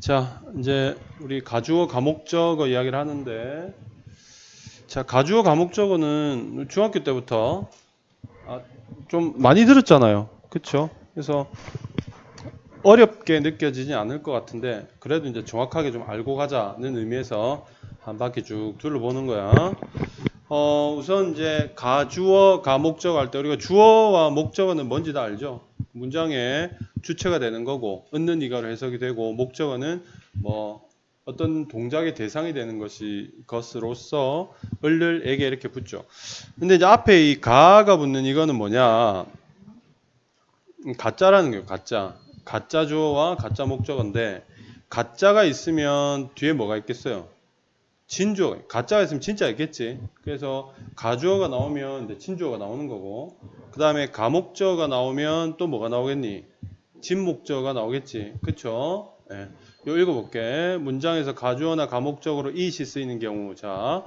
자, 이제 우리 가주어 가목적어 이야기를 하는데, 자, 가주어 가목적어는 중학교 때부터 좀 많이 들었잖아요. 그쵸? 그래서 어렵게 느껴지지 않을 것 같은데, 그래도 이제 정확하게 좀 알고 가자는 의미에서 한 바퀴 쭉 둘러보는 거야. 우선 이제 가주어 가목적어 할 때 우리가 주어와 목적어는 뭔지 다 알죠? 문장의 주체가 되는 거고, 있는 이가로 해석이 되고, 목적어는 뭐 어떤 동작의 대상이 되는 것으로서 을을에게 이렇게 붙죠. 근데 이제 앞에 이 가가 붙는 이거는 뭐냐? 가짜라는 거예요. 가짜. 가짜 주어와 가짜 목적어인데, 가짜가 있으면 뒤에 뭐가 있겠어요? 진주어. 가짜가 있으면 진짜 있겠지. 그래서 가주어가 나오면 이제 진주어가 나오는 거고, 그 다음에 가목적어가 나오면 또 뭐가 나오겠니? 진목적어가 나오겠지. 그쵸? 예. 요 읽어볼게. 문장에서 가주어나 가목적으로 it이 쓰이는 경우. 자,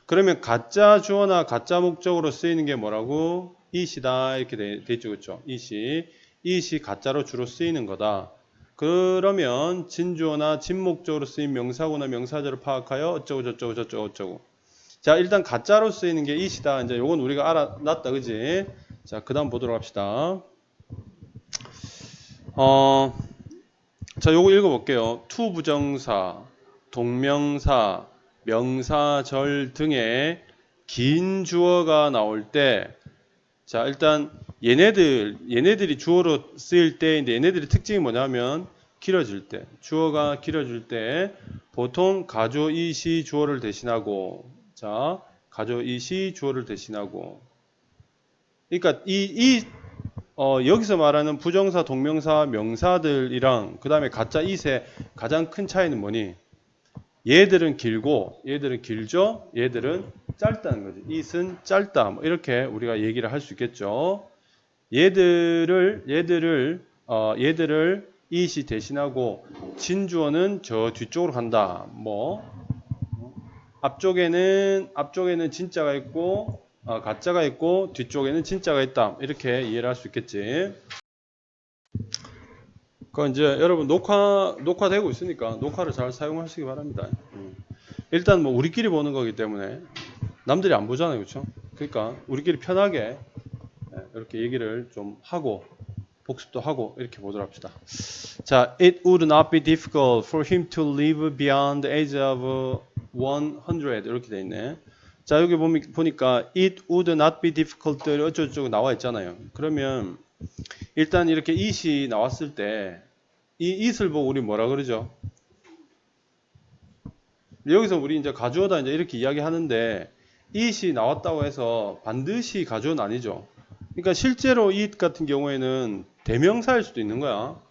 그러면 가짜 주어나 가짜 목적으로 쓰이는 게 뭐라고? it이다. 이렇게 돼 있죠. 그쵸? it이 가짜로 주로 쓰이는 거다. 그러면 진주어나 진목적으로 쓰인 명사구나 명사절을 파악하여 어쩌고 저쩌고 저쩌고 어쩌고. 자, 일단 가짜로 쓰이는 게 it이다. 이제 요건 우리가 알아놨다. 그지? 자, 그 다음 보도록 합시다. 자, 요거 읽어볼게요. 투 부정사, 동명사, 명사절 등의 긴 주어가 나올 때, 자, 일단 얘네들이 주어로 쓰일 때, 근데 얘네들의 특징이 뭐냐면 길어질 때, 주어가 길어질 때 보통 가주어 it이 주어를 대신하고, 자, 가주어 it이 주어를 대신하고, 그러니까 여기서 말하는 부정사, 동명사, 명사들이랑 그 다음에 가짜 it의 가장 큰 차이는 뭐니? 얘들은 길고 얘들은 길죠. 얘들은 짧다는 거지. it은 짧다. 뭐 이렇게 우리가 얘기를 할 수 있겠죠. 얘들을 it이 대신하고 진주어는 저 뒤쪽으로 간다. 뭐 앞쪽에는 진짜가 있고 가짜가 있고 뒤쪽에는 진짜가 있다. 이렇게 이해를 할 수 있겠지. 그건 이제 여러분 녹화되고 있으니까 녹화를 잘 사용하시기 바랍니다. 일단 뭐 우리끼리 보는 거기 때문에 남들이 안 보잖아요. 그렇죠? 그러니까 우리끼리 편하게 이렇게 얘기를 좀 하고 복습도 하고 이렇게 보도록 합시다. 자, it would not be difficult for him to live beyond the age of 100 이렇게 돼 있네. 자, 여기 보니까 it would not be difficult 어쩌고저쩌고 나와 있잖아요. 그러면 일단 이렇게 it이 나왔을 때 이 it을 보고 우리 뭐라 그러죠? 여기서 우리 이제 가주어다 이제 이렇게 이야기하는데 it이 나왔다고 해서 반드시 가주어는 아니죠. 그러니까 실제로 it 같은 경우에는 대명사일 수도 있는 거야.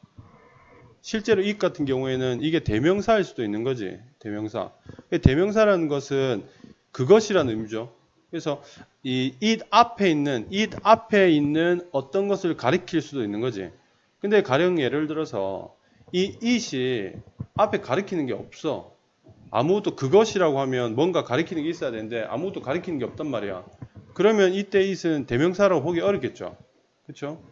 실제로 it 같은 경우에는 이게 대명사일 수도 있는 거지. 대명사. 대명사라는 것은 그것이라는 의미죠. 그래서 이 it 앞에 있는 어떤 것을 가리킬 수도 있는 거지. 근데 가령 예를 들어서 이 it이 앞에 가리키는 게 없어. 아무것도 그것이라고 하면 뭔가 가리키는 게 있어야 되는데 아무것도 가리키는 게 없단 말이야. 그러면 이때 it은 대명사라고 보기 어렵겠죠. 그렇죠?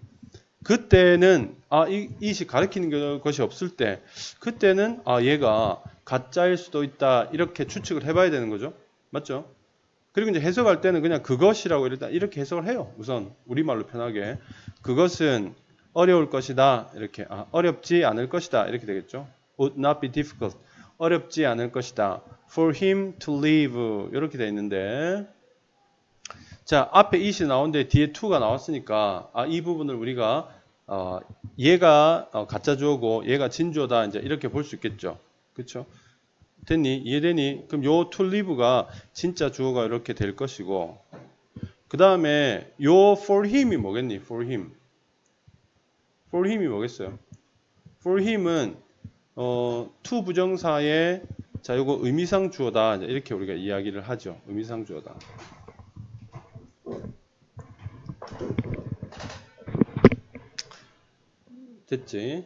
그때는 이 it이 가리키는 것이 없을 때 그때는 얘가 가짜일 수도 있다 이렇게 추측을 해봐야 되는 거죠. 맞죠? 그리고 이제 해석할 때는 그냥 그것이라고 일단 이렇게 해석을 해요. 우선 우리말로 편하게 그것은 어려울 것이다 이렇게 어렵지 않을 것이다 이렇게 되겠죠. Would not be difficult 어렵지 않을 것이다. For him to live 이렇게 돼 있는데 자 앞에 it이 나오는데 뒤에 to가 나왔으니까 이 부분을 우리가 얘가 가짜 주어고 얘가 진주어다 이제 이렇게 볼 수 있겠죠. 그렇죠? 됐니? 이해되니? 그럼 요 to live가 진짜 주어가 이렇게 될 것이고 그 다음에 요 for him이 뭐겠니? for him이 뭐겠어요? for him은 to 부정사의 자 요거 의미상 주어다 이렇게 우리가 이야기를 하죠. 의미상 주어다. 됐지?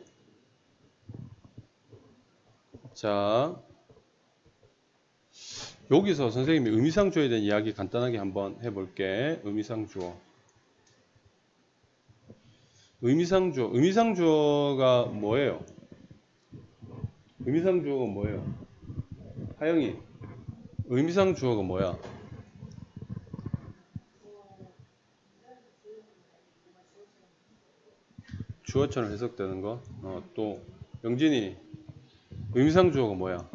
자 여기서 선생님이 의미상 주어에 대한 이야기 간단하게 한번 해볼게. 의미상 주어. 의미상 주어가 뭐예요? 의미상 주어가 뭐예요? 하영이, 의미상 주어가 뭐야? 주어처럼 해석되는 거. 또 영진이, 의미상 주어가 뭐야?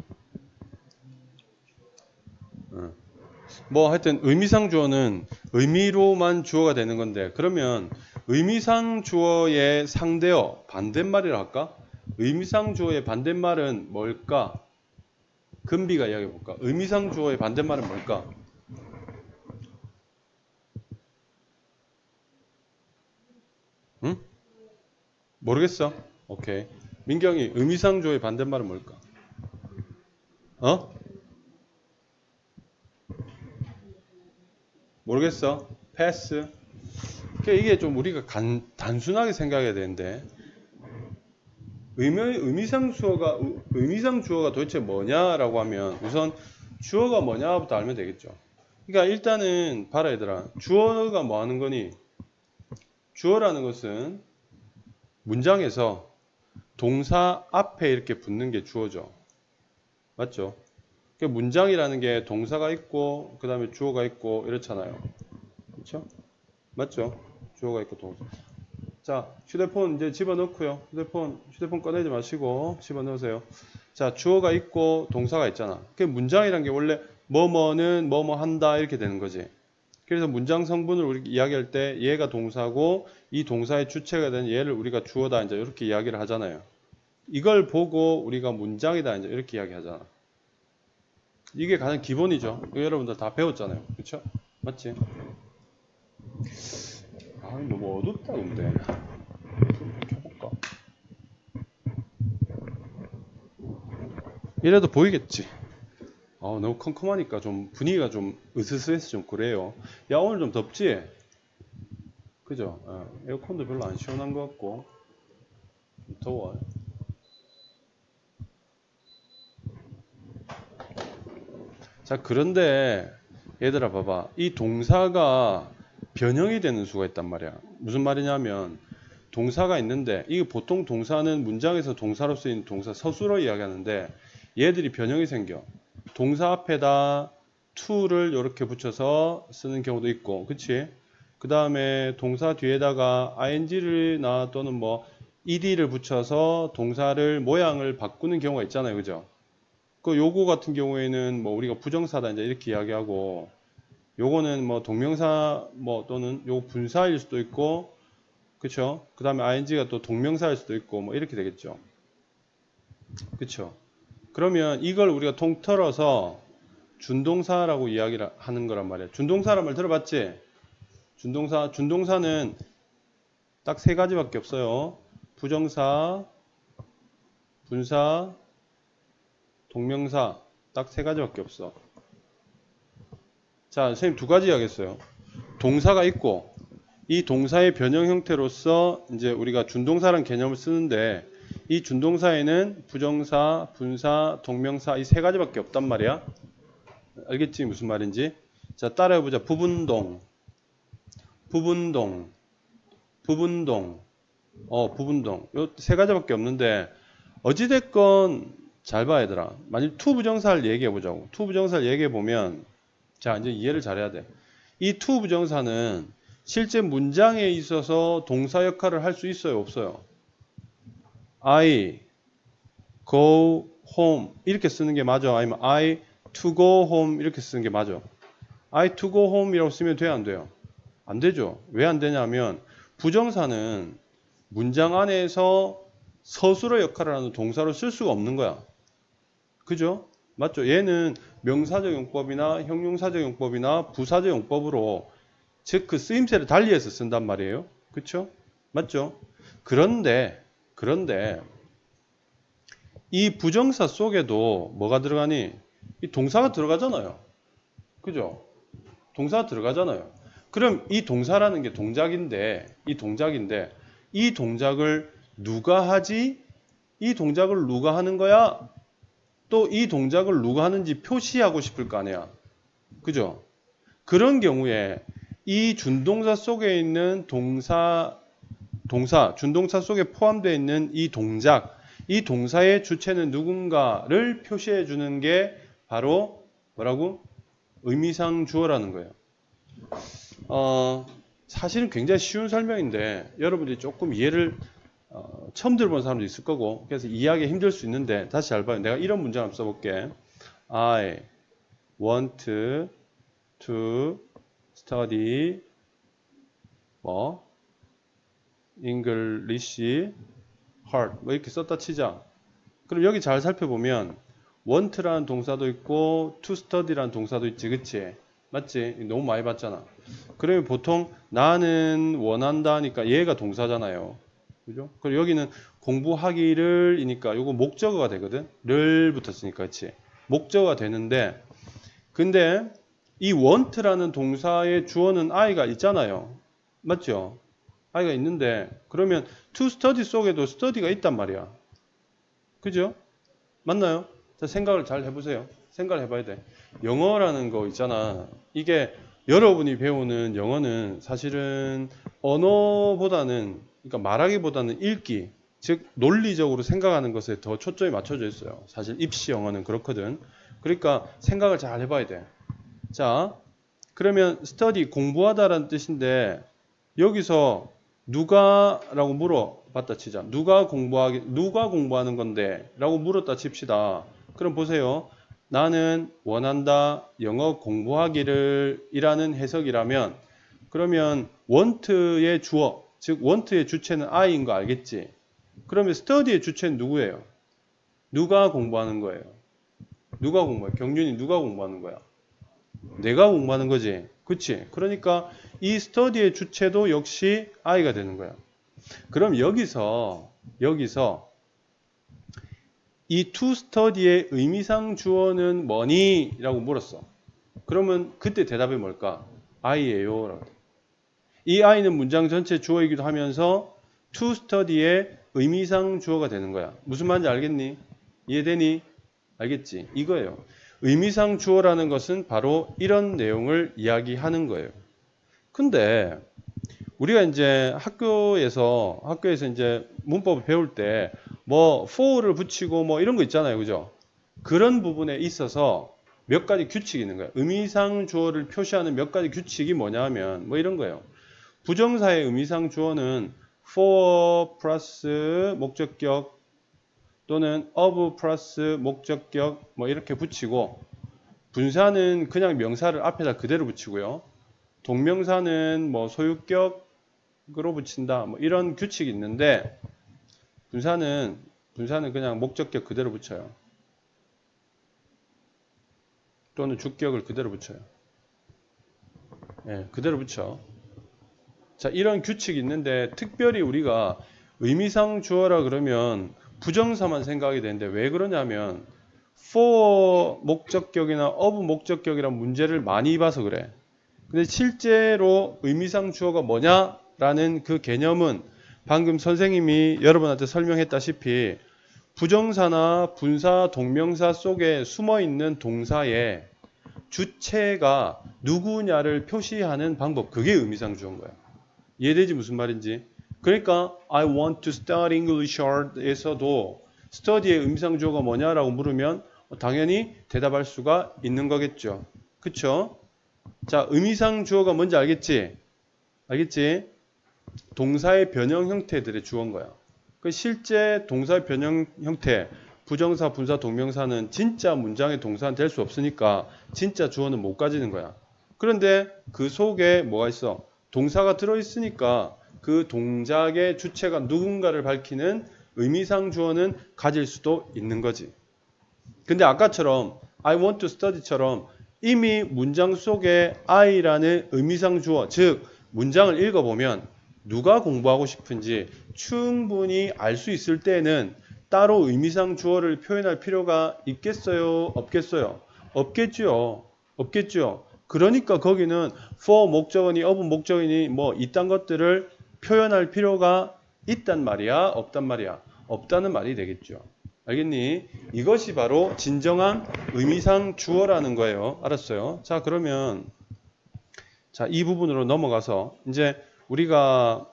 뭐 하여튼 의미상 주어는 의미로만 주어가 되는 건데, 그러면 의미상 주어의 상대어 반대말이라 할까? 의미상 주어의 반대말은 뭘까? 금비가 이야기해 볼까? 의미상 주어의 반대말은 뭘까? 응? 모르겠어? 오케이. 민경이, 의미상 주어의 반대말은 뭘까? 어? 모르겠어? 패스. 그러니까 이게 좀 우리가 단순하게 생각해야 되는데, 의미상 주어가 도대체 뭐냐라고 하면 우선 주어가 뭐냐부터 알면 되겠죠. 그러니까 일단은 봐라 얘들아. 주어가 뭐 하는 거니? 주어라는 것은 문장에서 동사 앞에 이렇게 붙는 게 주어죠. 맞죠? 그러니까 문장이라는 게 동사가 있고 그 다음에 주어가 있고 이렇잖아요. 그렇죠? 맞죠? 주어가 있고 동사. 자, 휴대폰 이제 집어넣고요. 휴대폰 꺼내지 마시고 집어넣으세요. 자, 주어가 있고 동사가 있잖아. 그 문장이란 게 원래 뭐뭐는 뭐뭐 한다 이렇게 되는 거지. 그래서 문장 성분을 우리 이야기할 때 얘가 동사고 이 동사의 주체가 된 얘를 우리가 주어다 이제 이렇게 이야기를 하잖아요. 이걸 보고 우리가 문장이다 이제 이렇게 이야기하잖아. 이게 가장 기본이죠. 이거 여러분들 다 배웠잖아요. 그렇죠? 맞지? 아, 너무 어둡다 근데. 좀 켜볼까? 이래도 보이겠지. 너무 컴컴하니까 좀 분위기가 좀 으스스해서 좀 그래요. 야, 오늘 좀 덥지? 그죠? 에어컨도 별로 안 시원한 것 같고 좀 더워요. 자, 그런데 얘들아 봐봐. 이 동사가 변형이 되는 수가 있단 말이야. 무슨 말이냐면 동사가 있는데 이게 보통 동사는 문장에서 동사로 쓰인 동사 서술어 이야기하는데 얘들이 변형이 생겨. 동사 앞에다 to를 이렇게 붙여서 쓰는 경우도 있고, 그치? 그 다음에 동사 뒤에다가 ing를 또는 뭐 ed를 붙여서 동사를 모양을 바꾸는 경우가 있잖아요, 그죠? 그 요거 같은 경우에는 뭐 우리가 부정사다 이제 이렇게 이야기하고, 요거는 뭐 동명사 뭐 또는 요 분사일 수도 있고, 그쵸? 그 다음에 ing가 또 동명사일 수도 있고 뭐 이렇게 되겠죠. 그쵸? 그러면 이걸 우리가 통틀어서 준동사라고 이야기를 하는 거란 말이야. 준동사란 말 들어봤지? 준동사는 딱 세 가지밖에 없어요. 부정사, 분사, 동명사. 딱 세 가지밖에 없어. 자, 선생님 두 가지 이야기했어요. 동사가 있고 이 동사의 변형 형태로서 이제 우리가 준동사라는 개념을 쓰는데 이 준동사에는 부정사, 분사, 동명사 이 세 가지밖에 없단 말이야. 알겠지? 무슨 말인지? 자, 따라해보자. 부분동, 부분동, 부분동, 부분동. 요 세 가지밖에 없는데 어찌됐건 잘 봐, 얘들아. 만약 투 부정사를 얘기해보자고. 투 부정사를 얘기해보면 자, 이제 이해를 잘해야 돼. 이 투 부정사는 실제 문장에 있어서 동사 역할을 할 수 있어요, 없어요? I go home 이렇게 쓰는 게 맞아? 아니면 I to go home 이렇게 쓰는 게 맞아? I to go home이라고 쓰면 돼요, 안 돼요? 안 되죠. 왜 안 되냐면 부정사는 문장 안에서 서술어 역할을 하는 동사로 쓸 수가 없는 거야. 그죠? 맞죠? 얘는 명사적 용법이나 형용사적 용법이나 부사적 용법으로 즉 그 쓰임새를 달리해서 쓴단 말이에요. 그쵸? 맞죠? 그런데 이 부정사 속에도 뭐가 들어가니? 이 동사가 들어가잖아요. 그죠? 동사가 들어가잖아요. 그럼 이 동사라는 게 동작인데 이 동작을 누가 하지? 이 동작을 누가 하는 거야? 또 이 동작을 누가 하는지 표시하고 싶을 거 아니야. 그죠? 그런 경우에 이 준동사 속에 있는 준동사 속에 포함되어 있는 이 동작, 이 동사의 주체는 누군가를 표시해 주는 게 바로 뭐라고? 의미상 주어라는 거예요. 사실은 굉장히 쉬운 설명인데 여러분들이 조금 이해를 처음 들어본 사람도 있을 거고 그래서 이해하기 힘들 수 있는데 다시 잘 봐요. 내가 이런 문장 한번 써볼게. I want to study 뭐 English hard 뭐 이렇게 썼다 치자. 그럼 여기 잘 살펴보면 want라는 동사도 있고 to study라는 동사도 있지, 그치? 맞지? 너무 많이 봤잖아. 그러면 보통 나는 원한다 하니까 얘가 동사잖아요. 그죠? 그리고 여기는 공부하기를 이니까 요거 목적어가 되거든. 를 붙었으니까, 그치? 목적어가 되는데 근데 이 want라는 동사의 주어는 I가 있잖아요. 맞죠? I가 있는데 그러면 to study 속에도 study가 있단 말이야. 그죠? 맞나요? 자, 생각을 잘 해보세요. 생각을 해봐야 돼. 영어라는 거 있잖아. 이게 여러분이 배우는 영어는 사실은 언어보다는, 그러니까 말하기보다는 읽기, 즉 논리적으로 생각하는 것에 더 초점이 맞춰져 있어요. 사실 입시 영어는 그렇거든. 그러니까 생각을 잘 해봐야 돼. 자, 그러면 study, 공부하다라는 뜻인데 여기서 누가라고 물어봤다 치자. 누가 공부하는 건데? 라고 물었다 칩시다. 그럼 보세요. 나는 원한다, 영어 공부하기를 이라는 해석이라면 그러면 want의 주어, 즉 want의 주체는 I인 거 알겠지? 그러면 study의 주체는 누구예요? 누가 공부하는 거예요? 누가 공부해? 경륜이 누가 공부하는 거야? 내가 공부하는 거지. 그치? 그러니까 이 study의 주체도 역시 I가 되는 거야. 그럼 여기서 이 to study의 의미상 주어는 뭐니? 라고 물었어. 그러면 그때 대답이 뭘까? I예요. 라고. 이 I는 문장 전체 주어이기도 하면서 to study의 의미상 주어가 되는 거야. 무슨 말인지 알겠니? 이해되니? 알겠지? 이거예요. 의미상 주어라는 것은 바로 이런 내용을 이야기하는 거예요. 근데 우리가 이제 학교에서 이제 문법을 배울 때 뭐 for를 붙이고 뭐 이런 거 있잖아요. 그죠? 그런 부분에 있어서 몇 가지 규칙이 있는 거예요. 의미상 주어를 표시하는 몇 가지 규칙이 뭐냐면 뭐 이런 거예요. 부정사의 의미상 주어는 for 플러스 목적격 또는 of 플러스 목적격 뭐 이렇게 붙이고 분사는 그냥 명사를 앞에다 그대로 붙이고요. 동명사는 뭐 소유격으로 붙인다. 뭐 이런 규칙이 있는데 분사는 그냥 목적격 그대로 붙여요. 또는 주격을 그대로 붙여요. 예, 그대로 붙여. 자, 이런 규칙이 있는데 특별히 우리가 의미상 주어라 그러면 부정사만 생각이 되는데 왜 그러냐면 for 목적격이나 of 목적격이란 문제를 많이 봐서 그래. 근데 실제로 의미상 주어가 뭐냐라는 그 개념은 방금 선생님이 여러분한테 설명했다시피 부정사나 분사, 동명사 속에 숨어있는 동사의 주체가 누구냐를 표시하는 방법, 그게 의미상 주어인 거야. 이해되지 무슨 말인지? 그러니까 I want to study English hard에서도 study의 의미상 주어가 뭐냐라고 물으면 당연히 대답할 수가 있는 거겠죠. 그쵸? 자, 의미상 주어가 뭔지 알겠지? 알겠지? 동사의 변형 형태들의 주어인 거야. 그 실제 동사의 변형 형태, 부정사, 분사, 동명사는 진짜 문장의 동사는 될 수 없으니까 진짜 주어는 못 가지는 거야. 그런데 그 속에 뭐가 있어? 동사가 들어있으니까 그 동작의 주체가 누군가를 밝히는 의미상 주어는 가질 수도 있는 거지. 근데 아까처럼 I want to study처럼 이미 문장 속에 I라는 의미상 주어, 즉 문장을 읽어보면 누가 공부하고 싶은지 충분히 알 수 있을 때는 따로 의미상 주어를 표현할 필요가 있겠어요? 없겠어요? 없겠죠. 없겠죠. 그러니까 거기는 for 목적어니 of 목적어니 뭐 이딴 것들을 표현할 필요가 있단 말이야? 없단 말이야? 없다는 말이 되겠죠. 알겠니? 이것이 바로 진정한 의미상 주어라는 거예요. 알았어요? 자, 그러면 자, 이 부분으로 넘어가서 이제 우리가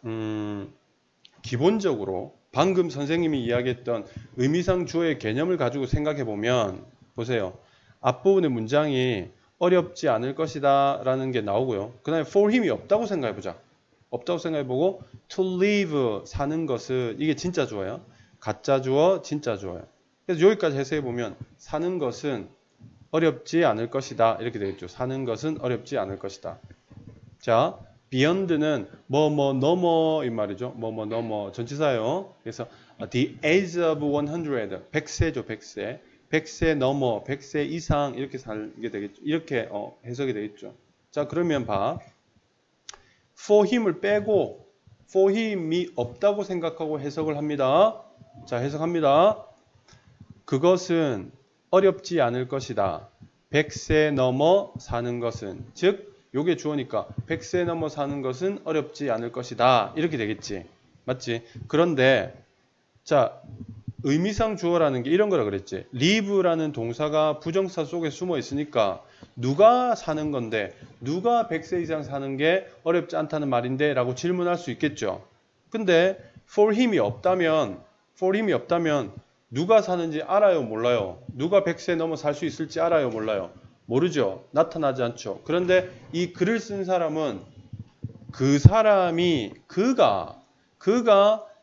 기본적으로 방금 선생님이 이야기했던 의미상 주어의 개념을 가지고 생각해 보면 보세요. 앞부분의 문장이 어렵지 않을 것이다 라는 게 나오고요. 그 다음에 for 힘이 없다고 생각해 보자. 없다고 생각해 보고 to live 사는 것은 이게 진짜 주어예요. 가짜 주어, 진짜 주어예요. 그래서 여기까지 해석해 보면 사는 것은 어렵지 않을 것이다 이렇게 되겠죠. 사는 것은 어렵지 않을 것이다. 자, beyond는 뭐뭐 넘어 이 말이죠. 뭐뭐 넘어 전치사예요. 그래서 the age of 100 100세죠. 100세. 100세 넘어 100세 이상 이렇게 살게 되겠죠. 이렇게 해석이 되겠죠. 자, 그러면 봐. for 힘을 빼고 for 힘이 없다고 생각하고 해석을 합니다. 자, 해석합니다. 그것은 어렵지 않을 것이다. 100세 넘어 사는 것은 즉 요게 주어니까 100세 넘어 사는 것은 어렵지 않을 것이다. 이렇게 되겠지. 맞지? 그런데 자, 의미상 주어라는 게 이런 거라 그랬지. live라는 동사가 부정사 속에 숨어 있으니까 누가 사는 건데 누가 100세 이상 사는 게 어렵지 않다는 말인데 라고 질문할 수 있겠죠. 근데 for 힘이 없다면 누가 사는지 알아요, 몰라요? 누가 100세 넘어 살 수 있을지 알아요, 몰라요? 모르죠. 나타나지 않죠. 그런데 이 글을 쓴 사람은 그 사람이 그가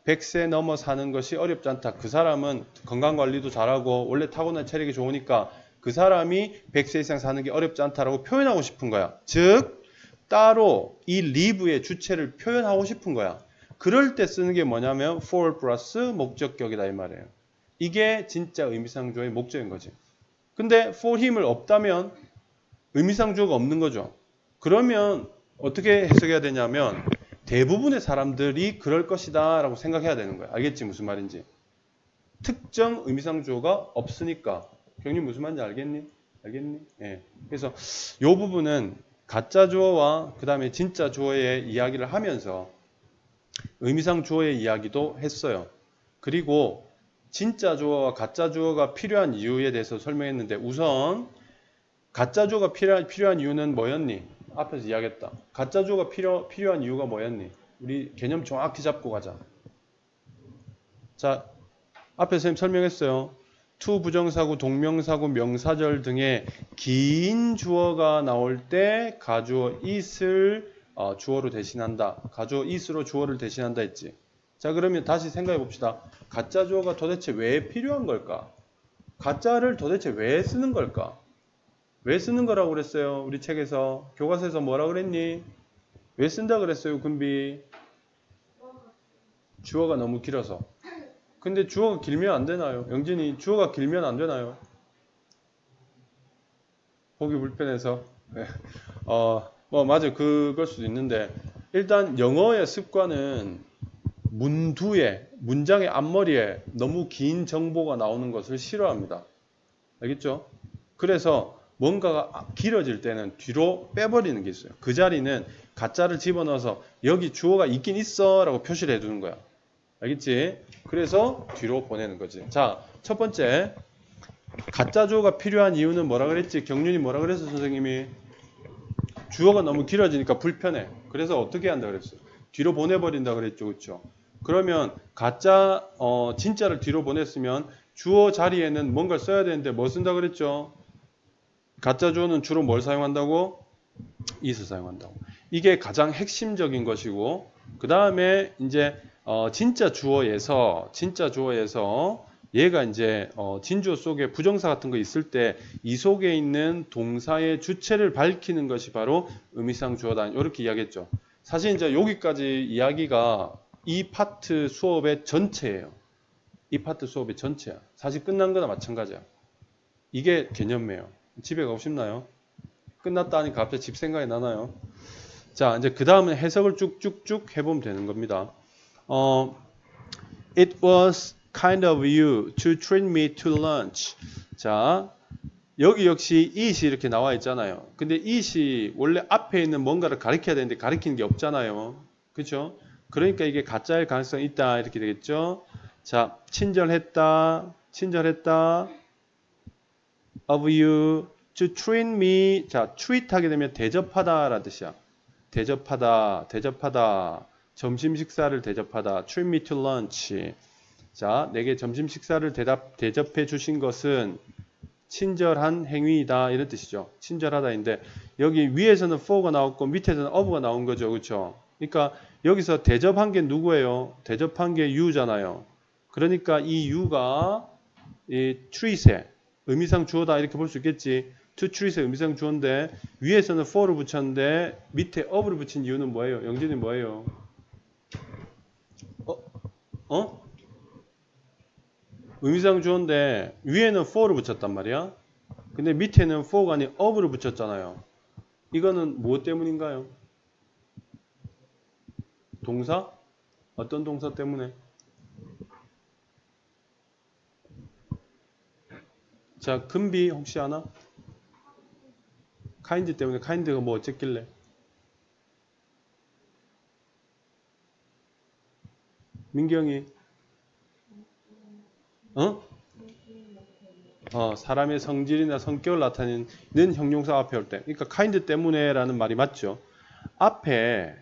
100세 넘어 사는 것이 어렵지 않다. 그 사람은 건강관리도 잘하고 원래 타고난 체력이 좋으니까 그 사람이 100세 이상 사는 게 어렵지 않다라고 표현하고 싶은 거야. 즉 따로 이 live의 주체를 표현하고 싶은 거야. 그럴 때 쓰는 게 뭐냐면 for 플러스 목적격이다 이 말이에요. 이게 진짜 의미상 주어의 목적인 거지. 근데 for 힘을 없다면 의미상 주어가 없는 거죠. 그러면 어떻게 해석해야 되냐면 대부분의 사람들이 그럴 것이다 라고 생각해야 되는 거야. 알겠지? 무슨 말인지. 특정 의미상 주어가 없으니까. 경님 무슨 말인지 알겠니? 예. 그래서 이 부분은 가짜 주어와 그 다음에 진짜 주어의 이야기를 하면서 의미상 주어의 이야기도 했어요. 그리고 진짜 주어와 가짜 주어가 필요한 이유에 대해서 설명했는데 우선 가짜 주어가 필요한 이유는 뭐였니? 앞에서 이야기했다. 가짜 주어가 필요한 이유가 뭐였니? 우리 개념 정확히 잡고 가자. 자, 앞에 선생님 설명했어요. to 부정사구, 동명사구, 명사절 등의 긴 주어가 나올 때 가주어 it을 주어로 대신한다. 가주어 it으로 주어를 대신한다 했지. 자, 그러면 다시 생각해 봅시다. 가짜 주어가 도대체 왜 필요한 걸까? 가짜를 도대체 왜 쓰는 걸까? 왜 쓰는 거라고 그랬어요? 우리 책에서 교과서에서 뭐라 그랬니? 왜 쓴다 그랬어요, 금비? 주어가 너무 길어서. 근데 주어가 길면 안 되나요? 영진이 주어가 길면 안 되나요? 보기 불편해서. 네. 뭐 맞아, 그걸 수도 있는데 일단 영어의 습관은 문장의 앞머리에 너무 긴 정보가 나오는 것을 싫어합니다. 알겠죠? 그래서 뭔가가 길어질 때는 뒤로 빼버리는 게 있어요. 그 자리는 가짜를 집어넣어서 여기 주어가 있긴 있어 라고 표시를 해두는 거야. 알겠지? 그래서 뒤로 보내는 거지. 자, 첫 번째 가짜 주어가 필요한 이유는 뭐라 그랬지? 경륜이 뭐라 그랬어 선생님이? 주어가 너무 길어지니까 불편해. 그래서 어떻게 한다 그랬어요? 뒤로 보내버린다 그랬죠. 그렇죠? 그러면 가짜 진짜를 뒤로 보냈으면 주어 자리에는 뭔가를 써야 되는데 뭐 쓴다 그랬죠? 가짜 주어는 주로 뭘 사용한다고? it을 사용한다고. 이게 가장 핵심적인 것이고 그 다음에 이제 진짜 주어에서 얘가 이제 진주어 속에 부정사 같은 거 있을 때 이 속에 있는 동사의 주체를 밝히는 것이 바로 의미상 주어다. 이렇게 이야기했죠. 사실 이제 여기까지 이야기가 이 파트 수업의 전체예요. 이 파트 수업의 전체야. 사실 끝난 거나 마찬가지야. 이게 개념이에요. 집에 가고 싶나요? 끝났다 하니까 갑자기 집 생각이 나나요? 자, 이제 그 다음은 해석을 쭉쭉쭉 해보면 되는 겁니다. It was kind of you to treat me to lunch. 자, 여기 역시 it이 이렇게 나와 있잖아요. 근데 it이 원래 앞에 있는 뭔가를 가리켜야 되는데 가리키는 게 없잖아요. 그렇죠? 그러니까 이게 가짜일 가능성이 있다 이렇게 되겠죠. 자, 친절했다 of you to treat me. 자, treat 하게 되면 대접하다 라는 뜻이야. 대접하다. 점심 식사를 대접하다. treat me to lunch. 자, 내게 점심 식사를 대접해 주신 것은 친절한 행위이다. 이런 뜻이죠. 친절하다인데 여기 위에서는 for가 나왔고 밑에서는 of가 나온 거죠. 그렇죠? 그러니까 여기서 대접한 게 누구예요? 대접한 게 you잖아요. 그러니까 이 you가 이 treat의 의미상 주어다 이렇게 볼 수 있겠지. to treat의 의미상 주어인데 위에서는 for를 붙였는데 밑에 of를 붙인 이유는 뭐예요? 영진이 뭐예요? 어? 의미상 주어인데 위에는 for를 붙였단 말이야. 근데 밑에는 for가 아닌 of를 붙였잖아요. 이거는 무엇 때문인가요? 동사? 어떤 동사 때문에? 자, 금비 혹시 아나? 카인드 때문에. 카인드가 뭐 어쨌길래? 민경이 사람의 성질이나 성격을 나타내는 형용사 앞에 올 때. 그러니까 카인드 때문에라는 말이 맞죠. 앞에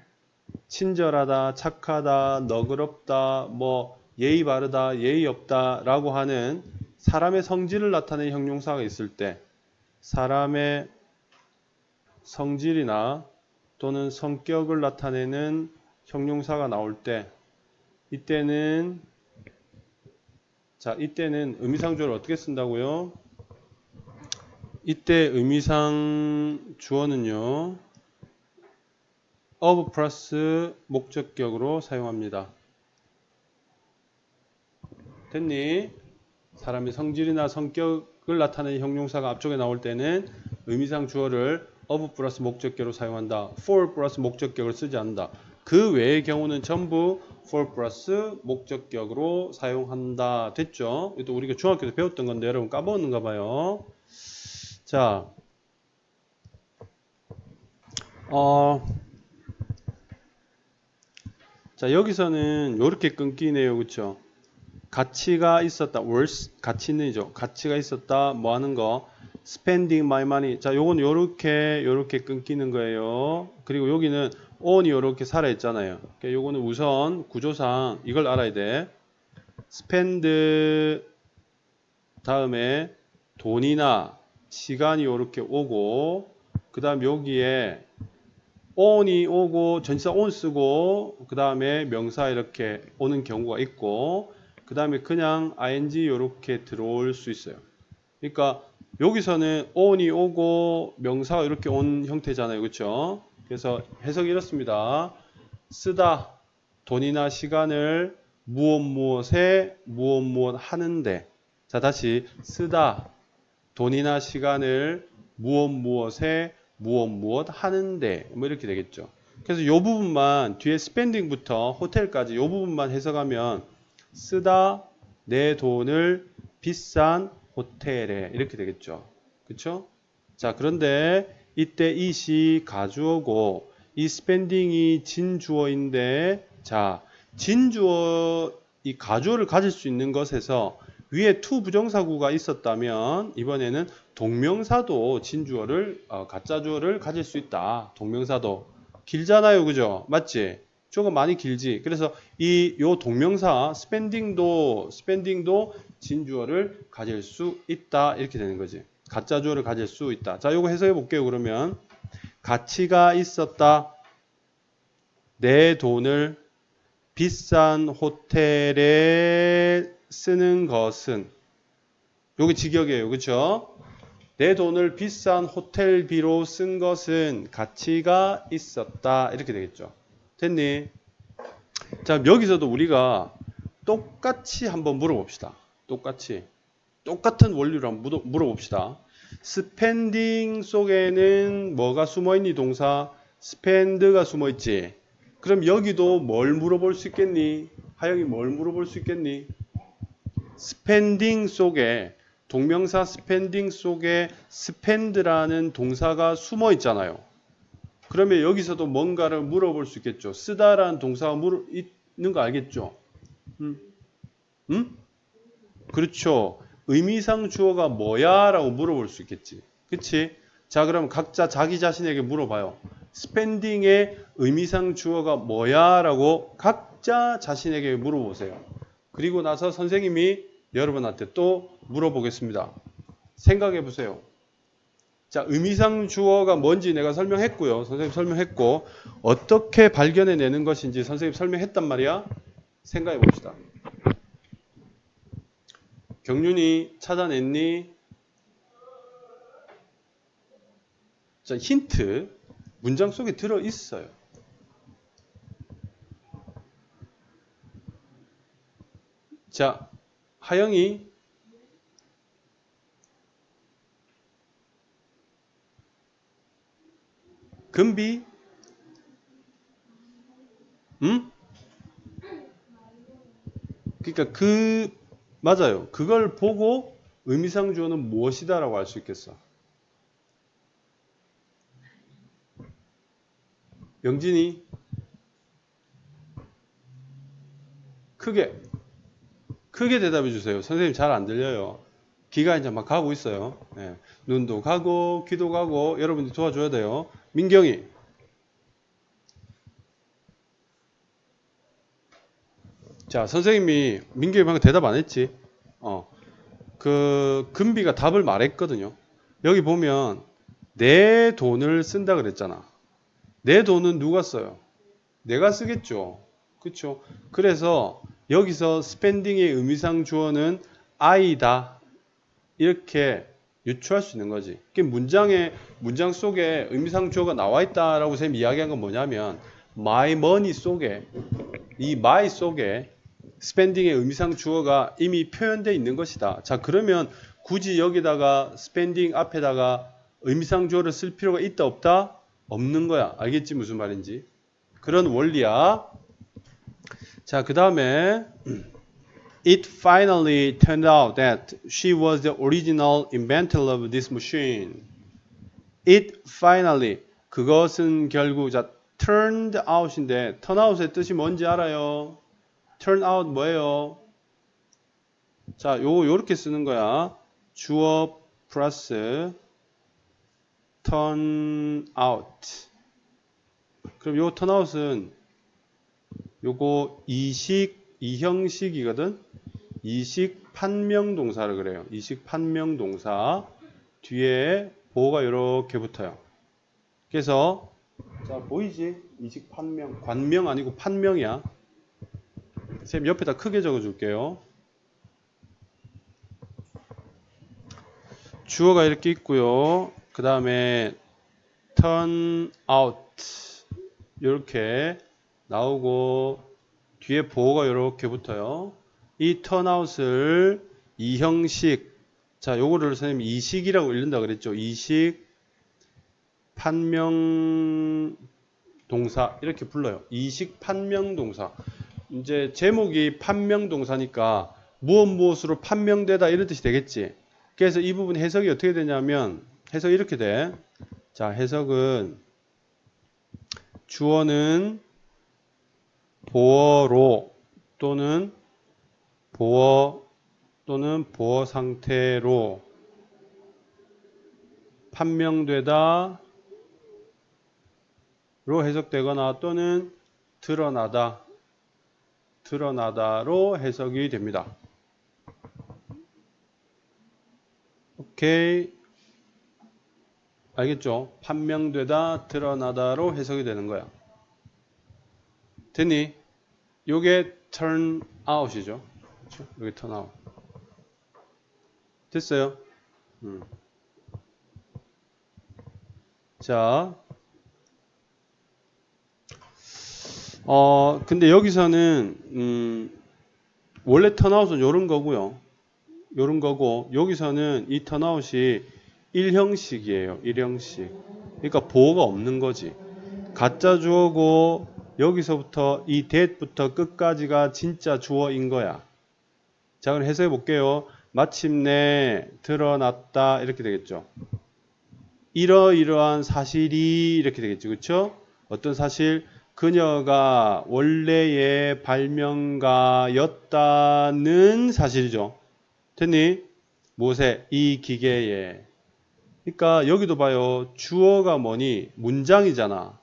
친절하다, 착하다, 너그럽다, 뭐 예의 바르다, 예의 없다라고 하는 사람의 성질을 나타내는 형용사가 있을 때 사람의 성질이나 또는 성격을 나타내는 형용사가 나올 때 이때는 의미상 주어를 어떻게 쓴다고요? 이때 의미상 주어는요. of 플러스 목적격으로 사용합니다. 됐니? 사람의 성질이나 성격을 나타내는 형용사가 앞쪽에 나올 때는 의미상 주어를 of 플러스 목적격으로 사용한다. for 플러스 목적격을 쓰지 않는다. 그 외의 경우는 전부 for 플러스 목적격으로 사용한다. 됐죠? 이것도 우리가 중학교 때 배웠던 건데 여러분 까먹었는가 봐요. 자, 자 여기서는 이렇게 끊기네요. 그쵸? 가치가 있었다. worth 가치 있는이죠. 가치가 있었다. 뭐 하는 거? spending my money. 자, 요건 요렇게 끊기는 거예요. 그리고 여기는 on이 요렇게 살아 있잖아요. 그러니까 요거는 우선 구조상 이걸 알아야 돼. spend 다음에 돈이나 시간이 요렇게 오고 그다음 여기에 on이 오고 전치사 on 쓰고 그다음에 명사 이렇게 오는 경우가 있고 그 다음에 그냥 ing 이렇게 들어올 수 있어요. 그러니까 여기서는 on이 오고 명사가 이렇게 온 형태잖아요. 그렇죠? 그래서 해석이 이렇습니다. 쓰다 돈이나 시간을 무엇에 무엇 하는데. 자, 다시 쓰다 돈이나 시간을 무엇에 무엇 하는데 뭐 이렇게 되겠죠. 그래서 이 부분만 뒤에 스펜딩부터 호텔까지 이 부분만 해석하면 쓰다 내 돈을 비싼 호텔에 이렇게 되겠죠. 그쵸? 자, 그런데 이때 it이 가주어고 이 spending이 진주어인데 자, 진주어 이 가주어를 가질 수 있는 것에서 위에 to 부정사구가 있었다면 이번에는 동명사도 진주어를 가짜주어를 가질 수 있다. 동명사도 길잖아요. 그죠? 맞지? 조금 많이 길지. 그래서 요 동명사 spending도 진주어를 가질 수 있다. 이렇게 되는 거지. 가짜 주어를 가질 수 있다. 자, 요거 해석해 볼게요. 그러면 가치가 있었다. 내 돈을 비싼 호텔에 쓰는 것은 요게 직역이에요. 그렇죠? 내 돈을 비싼 호텔비로 쓴 것은 가치가 있었다. 이렇게 되겠죠. 됐니? 자, 여기서도 우리가 똑같이 한번 물어봅시다. 똑같은 원리로 한번 물어봅시다. 스펜딩 속에는 뭐가 숨어있니? 동사 스펜드가 숨어있지. 그럼 여기도 뭘 물어볼 수 있겠니? 하영이 뭘 물어볼 수 있겠니? 스펜딩 속에 동명사 스펜딩 속에 스펜드라는 동사가 숨어 있잖아요. 그러면 여기서도 뭔가를 물어볼 수 있겠죠. 쓰다라는 동사가 있는 거 알겠죠? 그렇죠. 의미상 주어가 뭐야? 라고 물어볼 수 있겠지. 그치? 자, 그럼 각자 자기 자신에게 물어봐요. 스펜딩의 의미상 주어가 뭐야? 라고 각자 자신에게 물어보세요. 그리고 나서 선생님이 여러분한테 또 물어보겠습니다. 생각해 보세요. 자, 의미상 주어가 뭔지 내가 설명했고요. 선생님 설명했고, 어떻게 발견해내는 것인지 선생님 설명했단 말이야. 생각해 봅시다. 경륜이 찾아냈니? 자, 힌트. 문장 속에 들어 있어요. 자, 하영이 금비 그러니까 맞아요. 그걸 보고 의미상 주어는 무엇이다라고 할 수 있겠어. 영진이 크게 대답해 주세요. 선생님 잘 안 들려요. 귀가 이제 막 가고 있어요. 네. 눈도 가고 귀도 가고 여러분들 도와줘야 돼요. 민경이 자, 선생님이 민경이 방금 대답 안 했지? 금비가 답을 말했거든요. 여기 보면 내 돈을 쓴다 그랬잖아. 내 돈은 누가 써요? 내가 쓰겠죠. 그렇죠? 그래서 여기서 스펜딩의 의미상 주어는 I다. 이렇게 유추할 수 있는 거지. 문장 속에 의미상 주어가 나와 있다라고 선생님이 이야기한 건 뭐냐면 my money 속에 이 my 속에 스펜딩의 의미상 주어가 이미 표현되어 있는 것이다. 자, 그러면 굳이 여기다가 스펜딩 앞에다가 의미상 주어를 쓸 필요가 있다 없다? 없는 거야. 알겠지 무슨 말인지? 그런 원리야. 자, 그 다음에 It finally turned out that she was the original inventor of this machine. It finally 그것은 결국 자 turned out인데 turn out의 뜻이 뭔지 알아요? turn out 뭐예요? 자, 요렇게 쓰는 거야. 주어 플러스 turn out. 그럼 요 turn out은 요거 이형식이거든. 이식 판명 동사를 그래요. 이식 판명 동사 뒤에 보호가 이렇게 붙어요. 그래서 자 보이지? 이식 판명 관명 아니고 판명이야. 선생님 옆에다 크게 적어줄게요. 주어가 이렇게 있고요. 그 다음에 turn out 이렇게 나오고 뒤에 보호가 이렇게 붙어요. 이 turnout을 이형식 자 요거를 선생님 이식이라고 읽는다 그랬죠. 이식 판명 동사 이렇게 불러요. 이식 판명 동사. 이제 제목이 판명 동사니까 무엇으로 판명되다 이런 뜻이 되겠지. 그래서 이 부분 해석이 어떻게 되냐면 해석이 이렇게 돼. 자, 해석은 주어는 보어로 또는 보어 상태로 판명되다 로 해석되거나 또는 드러나다로 해석이 됩니다. 오케이. 알겠죠? 판명되다, 드러나다로 해석이 되는 거야. 됐니? 요게 turn out이죠. 그렇죠? 여기 turn out. 됐어요? 자. 근데 여기서는 원래 턴아웃은 요런 거고요. 요런 거고 여기서는 이 턴아웃이 1형식이에요. 1형식. 그러니까 보호가 없는 거지. 가짜 주어고 여기서부터 이 that부터 끝까지가 진짜 주어인 거야. 자, 그럼 해석해 볼게요. 마침내 드러났다 이렇게 되겠죠. 이러이러한 사실이 이렇게 되겠죠. 그렇죠? 어떤 사실? 그녀가 원래의 발명가였다는 사실이죠. 됐니? 무엇에? 이 기계에. 그러니까 여기도 봐요. 주어가 뭐니? 문장이잖아.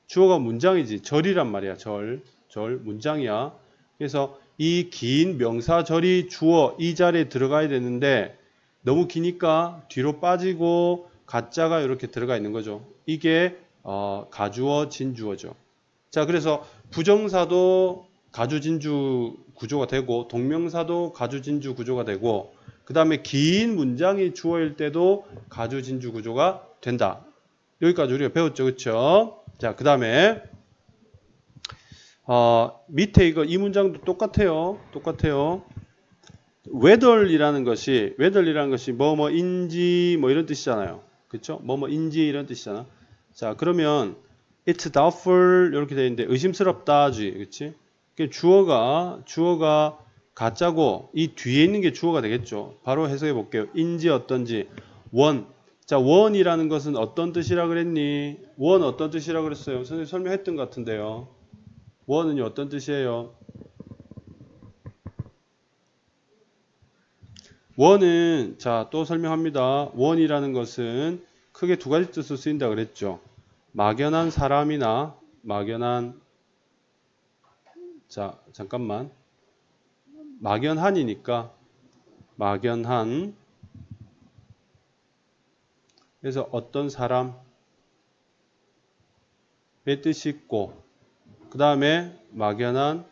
주어가 문장이지. 절이란 말이야. 절 문장이야. 그래서 이 긴 명사절이 주어 이 자리에 들어가야 되는데 너무 기니까 뒤로 빠지고 가짜가 이렇게 들어가 있는 거죠. 이게 가주어 진주어죠. 자, 그래서 부정사도 가주진주 구조가 되고 동명사도 가주진주 구조가 되고 그 다음에 긴 문장이 주어일 때도 가주진주 구조가 된다. 여기까지 우리가 배웠죠. 그렇죠? 자, 그 다음에 밑에 이 문장도 똑같아요. whether이라는 것이 뭐뭐인지 뭐 이런 뜻이잖아요. 그렇죠? 뭐뭐인지 이런 뜻이잖아. 자, 그러면 it's doubtful 이렇게 되어 있는데 의심스럽다지. 그렇지? 주어가 가짜고 이 뒤에 있는 게 주어가 되겠죠. 바로 해석해 볼게요. 인지 어떤지. 원. 자, 원이라는 것은 어떤 뜻이라 그랬니? 원 어떤 뜻이라 그랬어요? 선생님 설명했던 것 같은데요. 원은요 어떤 뜻이에요? 원은 자, 또 설명합니다. 원이라는 것은 크게 두 가지 뜻으로 쓰인다 그랬죠. 막연한 사람이나 자, 잠깐만. 막연한이니까 막연한 그래서 어떤 사람의 뜻이 있고 그 다음에 막연한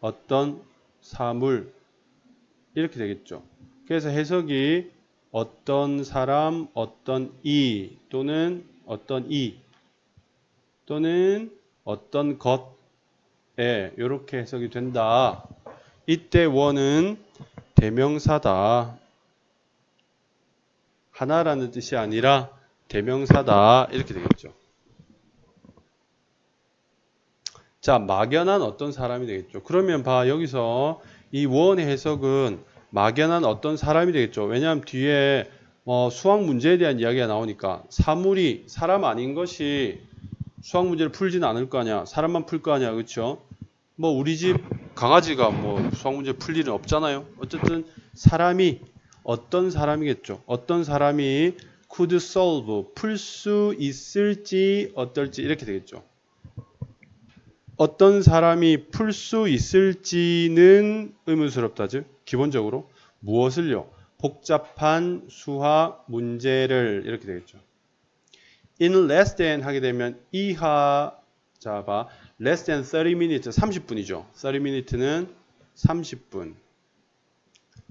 어떤 사물 이렇게 되겠죠. 그래서 해석이 어떤 사람, 어떤 이 또는 어떤 이 또는 어떤 것에 이렇게 해석이 된다. 이때 원은 대명사다. 하나라는 뜻이 아니라 대명사다. 이렇게 되겠죠. 자, 막연한 어떤 사람이 되겠죠. 그러면 봐, 여기서 이 원의 해석은 막연한 어떤 사람이 되겠죠. 왜냐하면 뒤에 수학 문제에 대한 이야기가 나오니까 사물이 사람 아닌 것이 수학 문제를 풀지는 않을 거 아니야. 사람만 풀 거 아니야. 그렇죠? 뭐 우리 집 강아지가 뭐 수학 문제 풀 일은 없잖아요. 어쨌든 사람이 어떤 사람이겠죠. 어떤 사람이 could solve 풀 수 있을지 어떨지 이렇게 되겠죠. 어떤 사람이 풀 수 있을지는 의문스럽다죠. 기본적으로 무엇을요? 복잡한 수학 문제를 이렇게 되겠죠. in less than 하게 되면 이하 자 봐. less than 30 minutes 30분이죠. 30 minutes는 30분.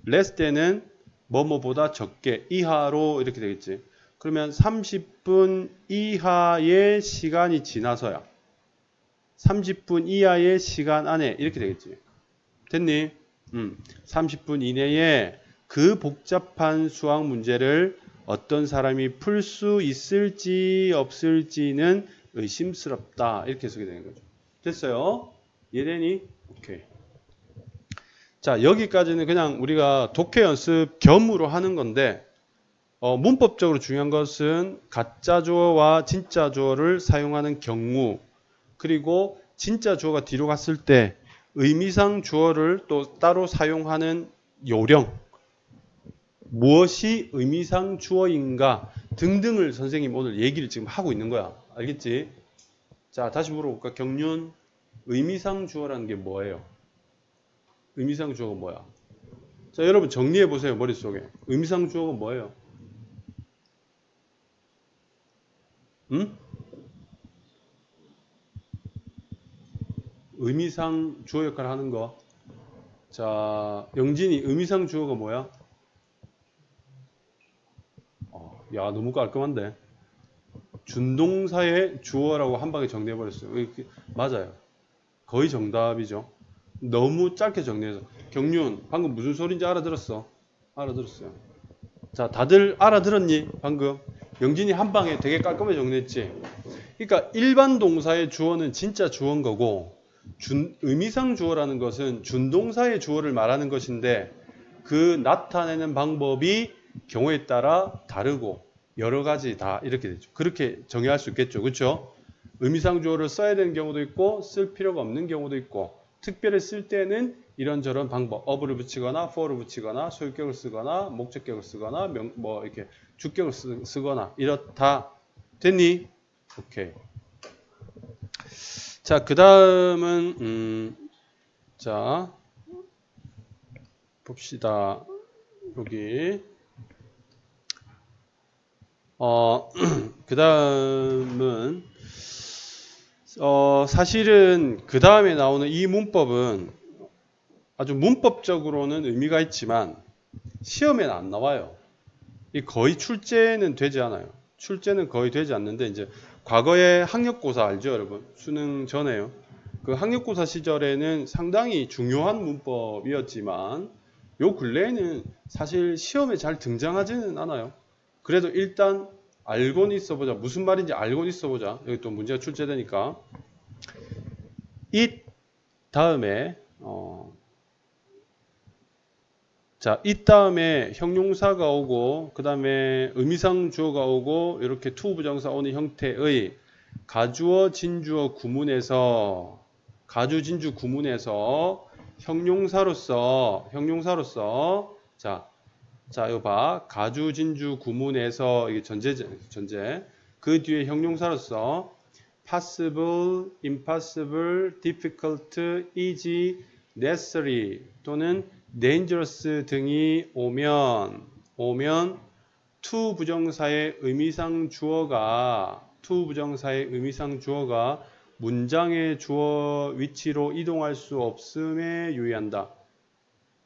less than은 뭐뭐보다 적게 이하로 이렇게 되겠지. 그러면 30분 이하의 시간이 지나서야 30분 이하의 시간 안에 이렇게 되겠지. 됐니? 30분 이내에 그 복잡한 수학 문제를 어떤 사람이 풀 수 있을지 없을지는 의심스럽다. 이렇게 해석이 되는 거죠. 됐어요? 이해되니? 오케이. 자, 여기까지는 그냥 우리가 독해 연습 겸으로 하는 건데 문법적으로 중요한 것은 가짜 주어와 진짜 주어를 사용하는 경우 그리고 진짜 주어가 뒤로 갔을 때 의미상 주어를 또 따로 사용하는 요령 무엇이 의미상 주어인가 등등을 선생님 오늘 얘기를 지금 하고 있는 거야. 알겠지? 자, 다시 물어볼까? 경륜 의미상 주어라는 게 뭐예요? 의미상 주어가 뭐야? 자, 여러분 정리해 보세요. 머릿속에. 의미상 주어가 뭐예요? 응? 의미상 주어 역할을 하는 거. 자, 영진이 의미상 주어가 뭐야? 야, 너무 깔끔한데. 준동사의 주어라고 한 방에 정리해 버렸어요. 맞아요. 거의 정답이죠. 너무 짧게 정리해서. 경륜, 방금 무슨 소리인지 알아들었어? 알아들었어요. 자, 다들 알아들었니? 방금. 영진이 한 방에 되게 깔끔하게 정리했지? 그러니까 일반 동사의 주어는 진짜 주어인 거고 의미상 주어라는 것은 준동사의 주어를 말하는 것인데 그 나타내는 방법이 경우에 따라 다르고 여러 가지 다 이렇게 되죠. 그렇게 정의할 수 있겠죠. 그렇죠? 의미상 주어를 써야 되는 경우도 있고 쓸 필요가 없는 경우도 있고 특별히 쓸 때는 이런저런 방법 of를 붙이거나 for를 붙이거나 소유격을 쓰거나 목적격을 쓰거나 뭐 이렇게 주격을 쓰거나 이렇다. 됐니? 오케이. 자, 그 다음은 자 봅시다. 여기 그 다음은 사실은 그 다음에 나오는 이 문법은 아주 문법적으로는 의미가 있지만 시험에는 안 나와요. 이 거의 출제는 되지 않아요. 출제는 거의 되지 않는데 이제 과거에 학력고사 알죠, 여러분? 수능 전에요. 그 학력고사 시절에는 상당히 중요한 문법이었지만 요 근래에는 사실 시험에 잘 등장하지는 않아요. 그래도 일단 알고는 있어보자. 무슨 말인지 알고는 있어보자. 여기 또 문제가 출제되니까. 이 다음에 자, 이 다음에 형용사가 오고 그 다음에 의미상 주어가 오고 이렇게 투 부정사 오는 형태의 가주어, 진주어 구문에서 가주, 진주 구문에서 형용사로서 자 이거 봐. 가주, 진주 구문에서 이게 전제 그 뒤에 형용사로서 possible, impossible, difficult, easy, necessary 또는 dangerous 등이 오면 to 부정사의 의미상 주어가 문장의 주어 위치로 이동할 수 없음에 유의한다.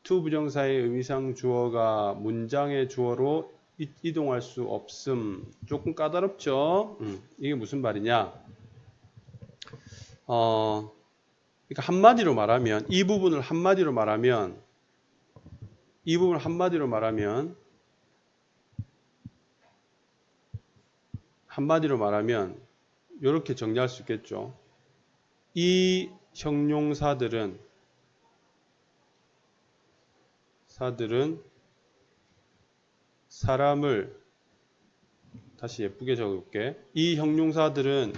to 부정사의 의미상 주어가 문장의 주어로 이동할 수 없음. 조금 까다롭죠? 이게 무슨 말이냐? 그러니까 한마디로 말하면 이 부분을 한마디로 말하면 이렇게 정리할 수 있겠죠. 이 형용사들은 사람을 다시 예쁘게 적을게. 이 형용사들은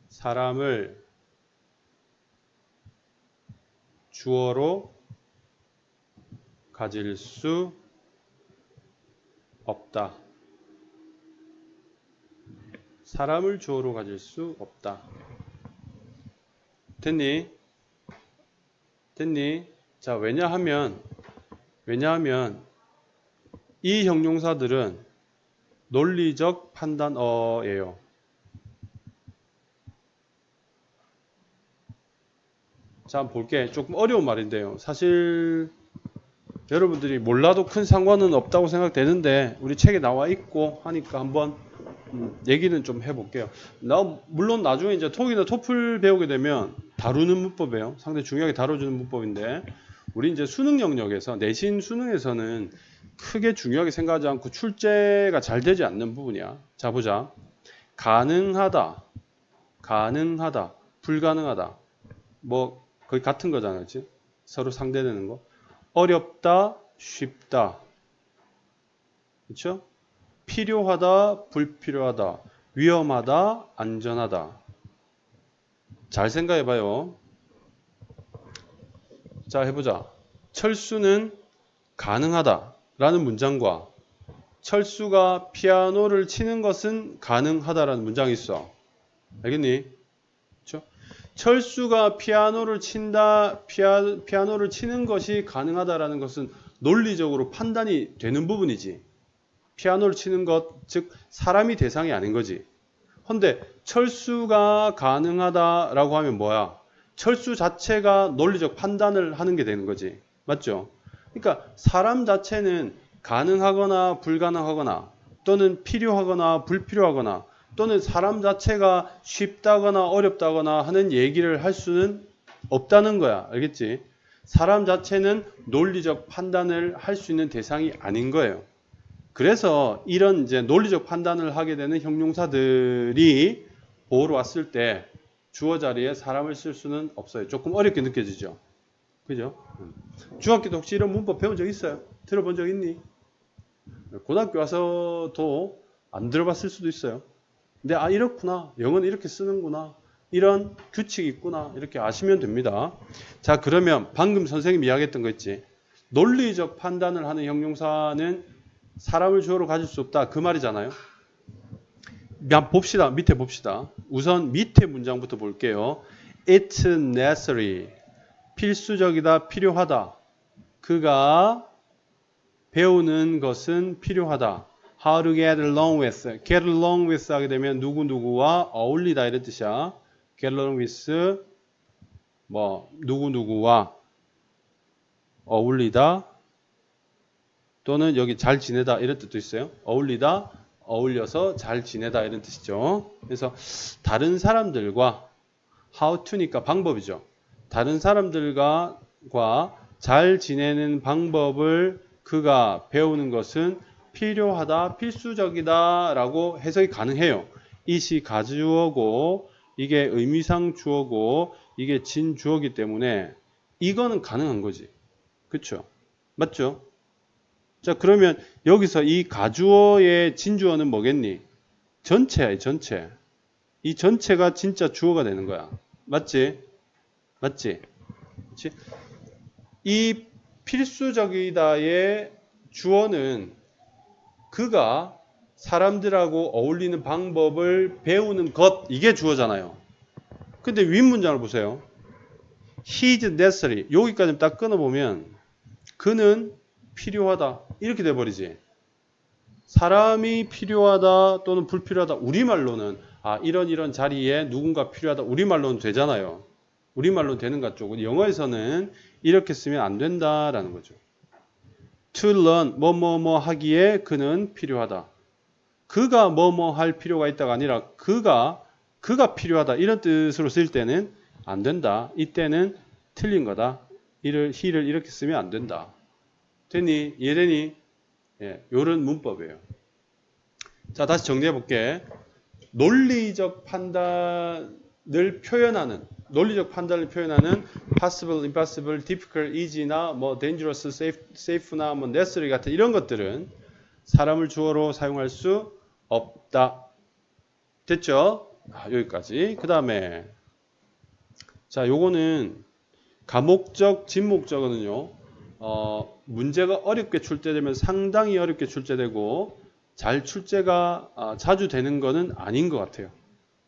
사람을 주어로 가질 수 없다. 사람을 주어로 가질 수 없다. 됐니? 자, 왜냐하면 이 형용사들은 논리적 판단어예요. 자, 한번 볼게. 조금 어려운 말인데요. 사실 여러분들이 몰라도 큰 상관은 없다고 생각되는데 우리 책에 나와 있고 하니까 한번 얘기는 좀 해볼게요. 물론 나중에 이제 톡이나 토플 배우게 되면 다루는 문법이에요. 상당히 중요하게 다뤄주는 문법인데 우리 이제 수능 영역에서 내신 수능에서는 크게 중요하게 생각하지 않고 출제가 잘 되지 않는 부분이야. 자, 보자. 가능하다, 불가능하다. 뭐 거의 같은 거잖아, 그렇지? 서로 상대되는 거. 어렵다, 쉽다. 그렇죠? 필요하다, 불필요하다. 위험하다, 안전하다. 잘 생각해 봐요. 자, 해보자. 철수는 가능하다 라는 문장과 철수가 피아노를 치는 것은 가능하다라는 문장이 있어. 알겠니? 그렇죠? 철수가 피아노를 치는 것이 가능하다라는 것은 논리적으로 판단이 되는 부분이지. 피아노를 치는 것, 즉 사람이 대상이 아닌 거지. 근데 철수가 가능하다라고 하면 뭐야? 철수 자체가 논리적 판단을 하는 게 되는 거지. 맞죠? 그러니까 사람 자체는 가능하거나 불가능하거나 또는 필요하거나 불필요하거나 또는 사람 자체가 쉽다거나 어렵다거나 하는 얘기를 할 수는 없다는 거야. 알겠지? 사람 자체는 논리적 판단을 할 수 있는 대상이 아닌 거예요. 그래서 이런 이제 논리적 판단을 하게 되는 형용사들이 보호로 왔을 때 주어 자리에 사람을 쓸 수는 없어요. 조금 어렵게 느껴지죠? 그죠? 중학교 때 혹시 이런 문법 배운 적 있어요? 들어본 적 있니? 고등학교 와서도 안 들어봤을 수도 있어요. 근데 이렇구나. 영어는 이렇게 쓰는구나. 이런 규칙이 있구나. 이렇게 아시면 됩니다. 자, 그러면 방금 선생님이 이야기했던 거 있지? 논리적 판단을 하는 형용사는 사람을 주어로 가질 수 없다. 그 말이잖아요. 봅시다. 밑에 봅시다. 우선 밑에 문장부터 볼게요. It's necessary. 필수적이다, 필요하다. 그가 배우는 것은 필요하다. How to get along with. Get along with 하게 되면 누구누구와 어울리다 이런 뜻이야. Get along with 누구누구와 어울리다 또는 여기 잘 지내다 이런 뜻도 있어요. 어울리다, 어울려서 잘 지내다 이런 뜻이죠. 그래서 다른 사람들과 how to니까 방법이죠. 다른 사람들과 잘 지내는 방법을 그가 배우는 것은 필요하다, 필수적이다 라고 해석이 가능해요. it이 가주어고 이게 의미상 주어고 이게 진주어기 때문에 이거는 가능한 거지. 그쵸? 맞죠? 자, 그러면 여기서 이 가주어의 진주어는 뭐겠니? 전체야, 전체. 이 전체가 진짜 주어가 되는 거야. 맞지? 맞지? 그치? 이 필수적이다의 주어는 그가 사람들하고 어울리는 방법을 배우는 것, 이게 주어잖아요. 근데 윗문장을 보세요. He's necessary. 여기까지 딱 끊어보면 그는 필요하다. 이렇게 돼버리지. 사람이 필요하다 또는 불필요하다. 우리말로는 이런 자리에 누군가 필요하다. 우리말로는 되잖아요. 우리말로는 되는 것 쪽은 영어에서는 이렇게 쓰면 안 된다라는 거죠. To learn 뭐뭐뭐 하기에 그는 필요하다. 그가 뭐뭐 할 필요가 있다가 아니라 그가 필요하다. 이런 뜻으로 쓸 때는 안 된다. 이때는 틀린 거다. he를 이렇게 쓰면 안 된다. 됐니? 이해되니? 예, 요런 문법이에요. 자, 다시 정리해 볼게. 논리적 판단을 표현하는 possible, impossible, difficult, easy나 dangerous, safe나 necessary 같은 이런 것들은 사람을 주어로 사용할 수 없다. 됐죠? 여기까지. 그 다음에 자, 요거는 가목적, 진목적은요. 문제가 어렵게 출제되면 상당히 어렵게 출제되고 잘 출제가 자주 되는 거는 아닌 것 같아요.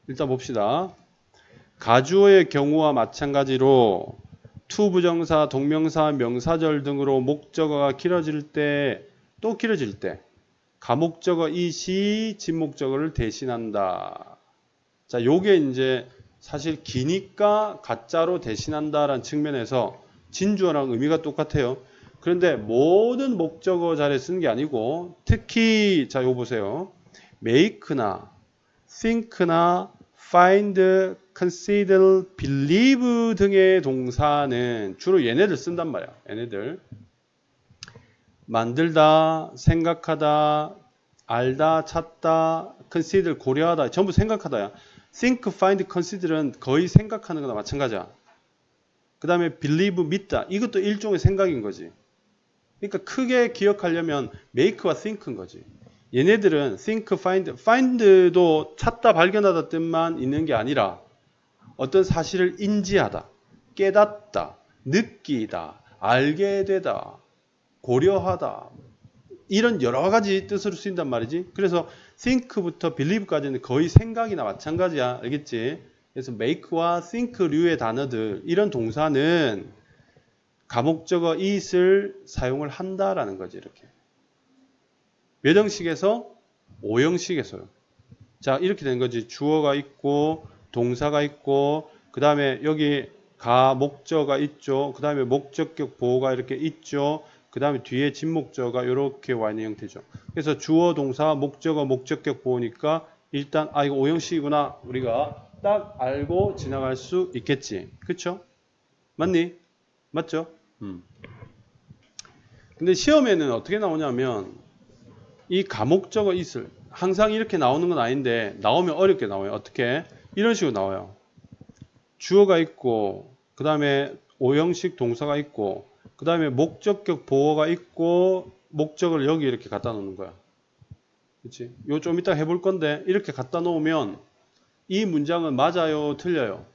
일단 봅시다. 가주어의 경우와 마찬가지로 to 부정사, 동명사, 명사절 등으로 목적어가 길어질 때 가목적어 it이 진목적어를 대신한다. 자, 요게 이제 사실 기니까 가짜로 대신한다라는 측면에서 진주어랑 의미가 똑같아요. 그런데 모든 목적어 자리에 쓰는 게 아니고 특히 자, 요 보세요. make나 think나 find, consider, believe 등의 동사는 주로 얘네들 쓴단 말이야. 얘네들. 만들다, 생각하다, 알다, 찾다, consider, 고려하다. 전부 생각하다야. think, find, consider은 거의 생각하는 거나 마찬가지야. 그 다음에 believe, 믿다. 이것도 일종의 생각인 거지. 그러니까 크게 기억하려면 make와 think인 거지. 얘네들은 think, find도 찾다, 발견하다 뜻만 있는 게 아니라 어떤 사실을 인지하다, 깨닫다, 느끼다, 알게 되다, 고려하다 이런 여러 가지 뜻으로 쓰인단 말이지. 그래서 think부터 believe까지는 거의 생각이나 마찬가지야. 알겠지? 그래서 make와 think류의 단어들 이런 동사는 가목적어 it을 사용을 한다라는 거지. 이렇게. 몇 형식에서? 5형식에서요. 자, 이렇게 된 거지. 주어가 있고 동사가 있고 그 다음에 여기 가목적어가 있죠. 그 다음에 목적격 보호가 이렇게 있죠. 그 다음에 뒤에 진목적어가 이렇게 와 있는 형태죠. 그래서 주어, 동사, 목적어, 목적격 보호니까 일단 이거 5형식이구나 우리가 딱 알고 지나갈 수 있겠지. 그쵸? 맞니? 맞죠? 근데 시험에는 어떻게 나오냐면 이 가목적어 it을 항상 이렇게 나오는 건 아닌데 나오면 어렵게 나와요. 어떻게? 이런 식으로 나와요. 주어가 있고 그 다음에 5형식 동사가 있고 그 다음에 목적격 보어가 있고 목적을 여기 이렇게 갖다 놓는 거야. 그치? 요 좀 이따 해볼 건데 이렇게 갖다 놓으면 이 문장은 맞아요? 틀려요?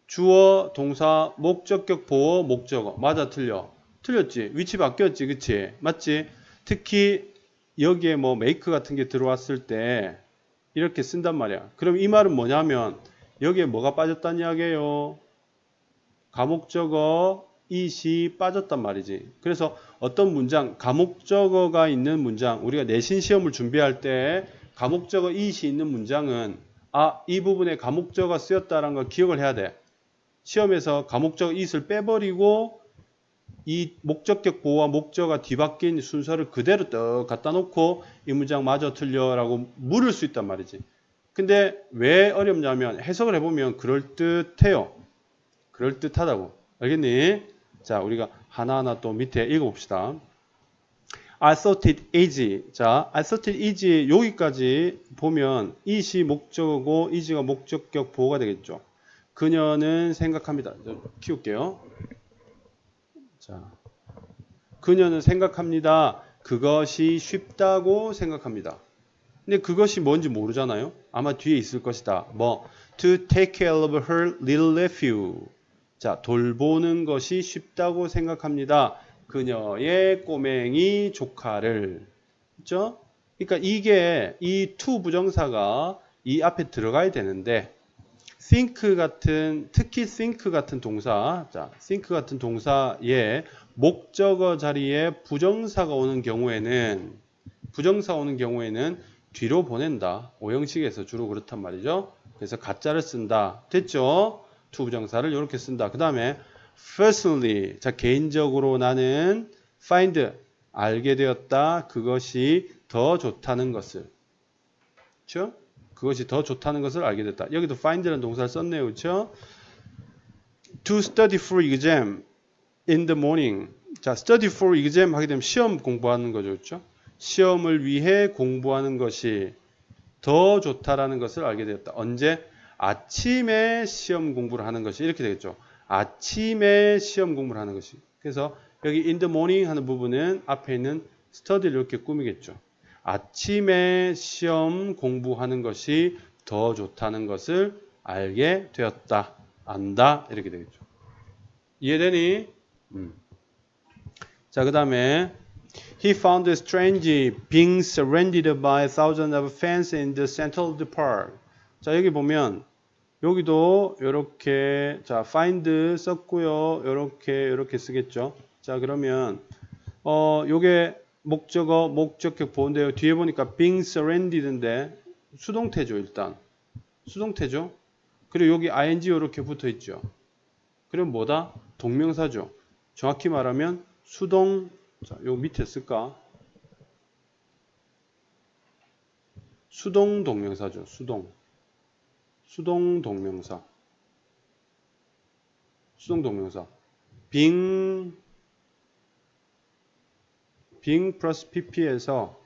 주어, 동사, 목적격 보어, 목적어. 맞아, 틀려? 틀렸지? 위치 바뀌었지? 그치? 맞지? 특히 여기에 make 같은 게 들어왔을 때 이렇게 쓴단 말이야. 그럼 이 말은 뭐냐면 여기에 뭐가 빠졌다는 이야기예요? 가목적어 it이 빠졌단 말이지. 그래서 어떤 문장, 가목적어가 있는 문장, 우리가 내신 시험을 준비할 때 가목적어 it이 있는 문장은 이 부분에 가목적어가 쓰였다는 걸 기억을 해야 돼. 시험에서 가목적어 it을 빼버리고 이 목적격 보호와 목적어가 뒤바뀐 순서를 그대로 떡 갖다 놓고 이 문장 맞아 틀려라고 물을 수 있단 말이지. 근데 왜 어렵냐면 해석을 해보면 그럴듯해요. 그럴듯하다고. 알겠니? 자, 우리가 하나하나 또 밑에 읽어봅시다. I thought it easy. 자, I thought it easy. 여기까지 보면 it이 목적어고 easy가 목적격 보호가 되겠죠. 그녀는 생각합니다. 키울게요. 자, 그녀는 생각합니다. 그것이 쉽다고 생각합니다. 근데 그것이 뭔지 모르잖아요. 아마 뒤에 있을 것이다. 뭐 to take care of her little nephew. 자, 돌보는 것이 쉽다고 생각합니다. 그녀의 꼬맹이 조카를. 그렇죠? 그러니까 이게 이 to 부정사가 이 앞에 들어가야 되는데 think 같은, 특히 think 같은 동사, 자, think 같은 동사에 목적어 자리에 부정사가 오는 경우에는 뒤로 보낸다. 오형식에서 주로 그렇단 말이죠. 그래서 가짜를 쓴다. 됐죠? to 부정사를 이렇게 쓴다. 그 다음에 personally, 자, 개인적으로 나는 find, 알게 되었다. 그것이 더 좋다는 것을. 그렇죠? 그것이 더 좋다는 것을 알게 됐다. 여기도 find라는 동사를 썼네요. 그렇죠? To study for exam in the morning. 자, study for exam 하게 되면 시험 공부하는 거죠. 그렇죠? 시험을 위해 공부하는 것이 더 좋다라는 것을 알게 되었다. 언제? 아침에 시험 공부를 하는 것이 이렇게 되겠죠. 아침에 시험 공부를 하는 것이. 그래서 여기 in the morning 하는 부분은 앞에 있는 study를 이렇게 꾸미겠죠. 아침에 시험 공부하는 것이 더 좋다는 것을 알게 되었다. 안다. 이렇게 되겠죠. 이해되니? 자, 그 다음에 He found it strange being surrounded by thousands of fans in the center of the park. 자, 여기 보면 여기도 이렇게 자, find 썼고요. 이렇게 쓰겠죠. 자, 그러면 요게 목적어, 목적격 보호인데요. 뒤에 보니까 being surrounded인데 수동태죠, 일단. 수동태죠. 그리고 여기 ing 이렇게 붙어 있죠. 그럼 뭐다? 동명사죠. 정확히 말하면 수동, 자, 요 밑에 쓸까? 수동 동명사죠. 수동 동명사. being 플러스 pp에서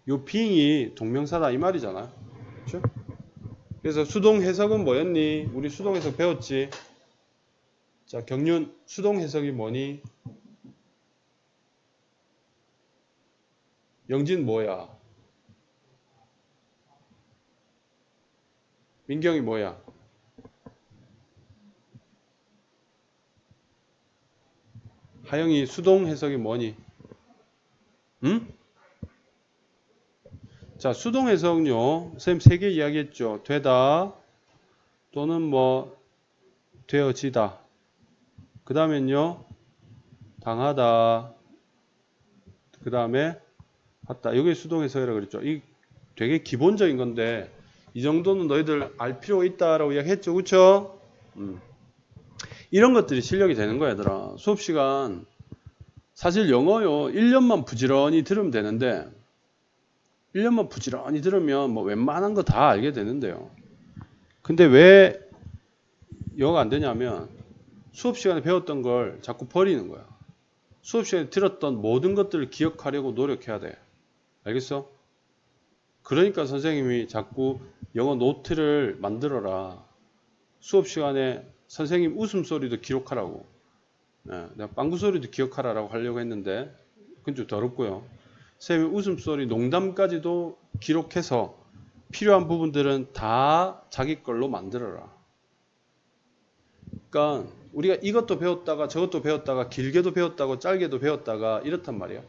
요 being이 동명사다 이 말이잖아요. 그렇죠? 그래서 수동 해석은 뭐였니? 우리 수동 해석 배웠지? 자, 경륜 수동 해석이 뭐니? 영진 뭐야? 민경이 뭐야? 하영이 수동 해석이 뭐니? 응? 자, 수동 해석은요. 선생님 3개 이야기했죠. 되다 또는 뭐 되어지다. 그 다음엔요. 당하다. 그 다음에 봤다. 이게 수동 해석이라고 그랬죠. 이 되게 기본적인 건데 이 정도는 너희들 알 필요가 있다라고 이야기했죠. 그렇죠? 이런 것들이 실력이 되는 거야, 얘들아. 수업 시간 사실 영어요. 1년만 부지런히 들으면 되는데 1년만 부지런히 들으면 뭐 웬만한 거 다 알게 되는데요. 근데 왜 영어가 안 되냐면 수업 시간에 배웠던 걸 자꾸 버리는 거야. 수업 시간에 들었던 모든 것들을 기억하려고 노력해야 돼. 알겠어? 그러니까 선생님이 자꾸 영어 노트를 만들어라. 수업 시간에 선생님 웃음소리도 기록하라고. 내가 빵구소리도 기억하라고 하려고 했는데 그건 좀 더럽고요. 선생님 웃음소리 농담까지도 기록해서 필요한 부분들은 다 자기 걸로 만들어라. 그러니까 우리가 이것도 배웠다가 저것도 배웠다가 길게도 배웠다고 짧게도 배웠다가 이렇단 말이야.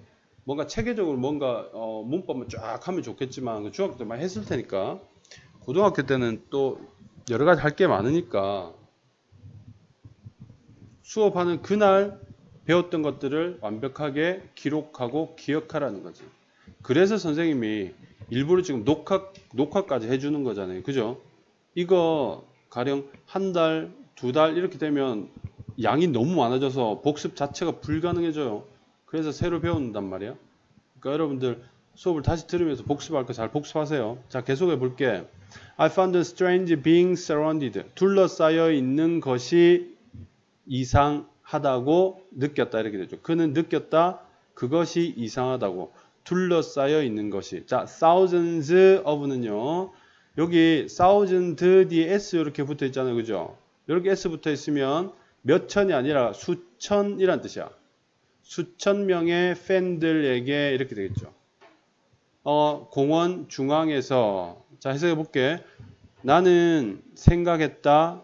뭔가 체계적으로 뭔가 문법만 쫙 하면 좋겠지만 중학교 때 많이 했을 테니까 고등학교 때는 또 여러 가지 할 게 많으니까 수업하는 그날 배웠던 것들을 완벽하게 기록하고 기억하라는 거지. 그래서 선생님이 일부러 지금 녹화까지 해주는 거잖아요. 그죠? 이거 가령 한 달, 두 달 이렇게 되면 양이 너무 많아져서 복습 자체가 불가능해져요. 그래서 새로 배운단 말이야. 그러니까 여러분들 수업을 다시 들으면서 복습할 거 잘 복습하세요. 자, 계속해 볼게. I found a strange being surrounded. 둘러싸여 있는 것이 이상하다고 느꼈다. 이렇게 되죠. 그는 느꼈다. 그것이 이상하다고. 둘러싸여 있는 것이. 자, thousands of는요. 여기 thousand 뒤에 s 이렇게 붙어 있잖아요. 그죠? 이렇게 s 붙어 있으면 몇 천이 아니라 수천이란 뜻이야. 수천 명의 팬들에게 이렇게 되겠죠. 공원 중앙에서 자, 해석해 볼게. 나는 생각했다,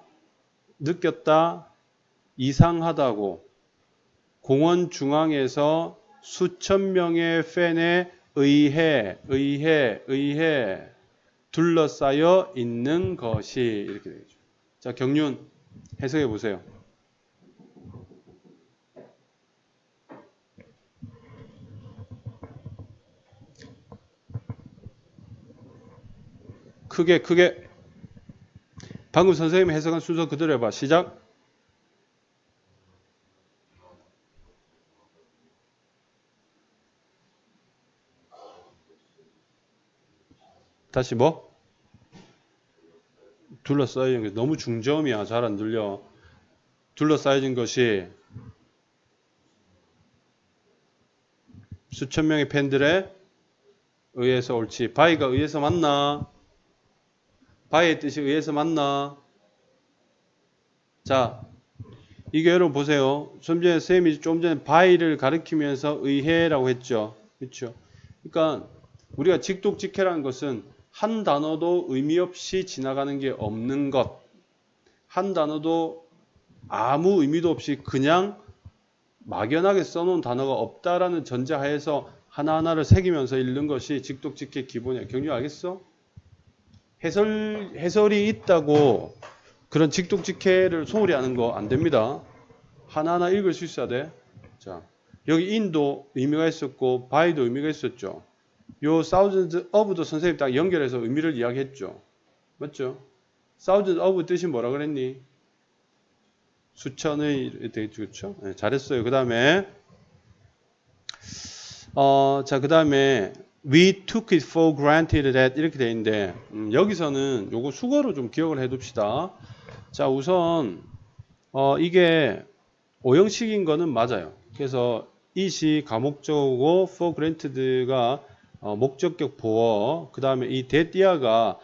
느꼈다, 이상하다고 공원 중앙에서 수천 명의 팬에 의해 둘러싸여 있는 것이 이렇게 되겠죠. 자, 경륜 해석해 보세요. 크게 방금 선생님이 해석한 순서 그대로 해봐. 시작. 다시 뭐? 둘러싸여진 게 너무 중저음이야. 잘 안 들려. 둘러싸여진 것이 수천 명의 팬들에 의해서 옳지. 바이가 의해서 맞나? 바이의 뜻이 의해서 맞나? 자, 이게 여러분 보세요. 좀 전에 쌤이 좀 전에 바이를 가리키면서 의해라고 했죠. 그렇죠? 그러니까 우리가 직독직해라는 것은 한 단어도 의미 없이 지나가는 게 없는 것. 한 단어도 아무 의미도 없이 그냥 막연하게 써놓은 단어가 없다라는 전제하에서 하나하나를 새기면서 읽는 것이 직독직해 기본이야. 경유 알겠어? 해설이 있다고 그런 직독직해를 소홀히 하는 거 안 됩니다. 하나하나 읽을 수 있어야 돼. 자, 여기 인도 의미가 있었고 바이도 의미가 있었죠. 요 thousands of도 선생님 딱 연결해서 의미를 이야기했죠. 맞죠? thousands of 뜻이 뭐라 그랬니? 수천의 되겠죠. 그렇죠? 네, 잘했어요. 그 다음에 자, 그 다음에 we took it for granted that 이렇게 돼 있는데 여기서는 요거 수거로 좀 기억을 해둡시다. 자, 우선 이게 오형식인 거는 맞아요. 그래서 it이 가목적어고 for granted가 목적격 보어, 그 다음에 이 that이야가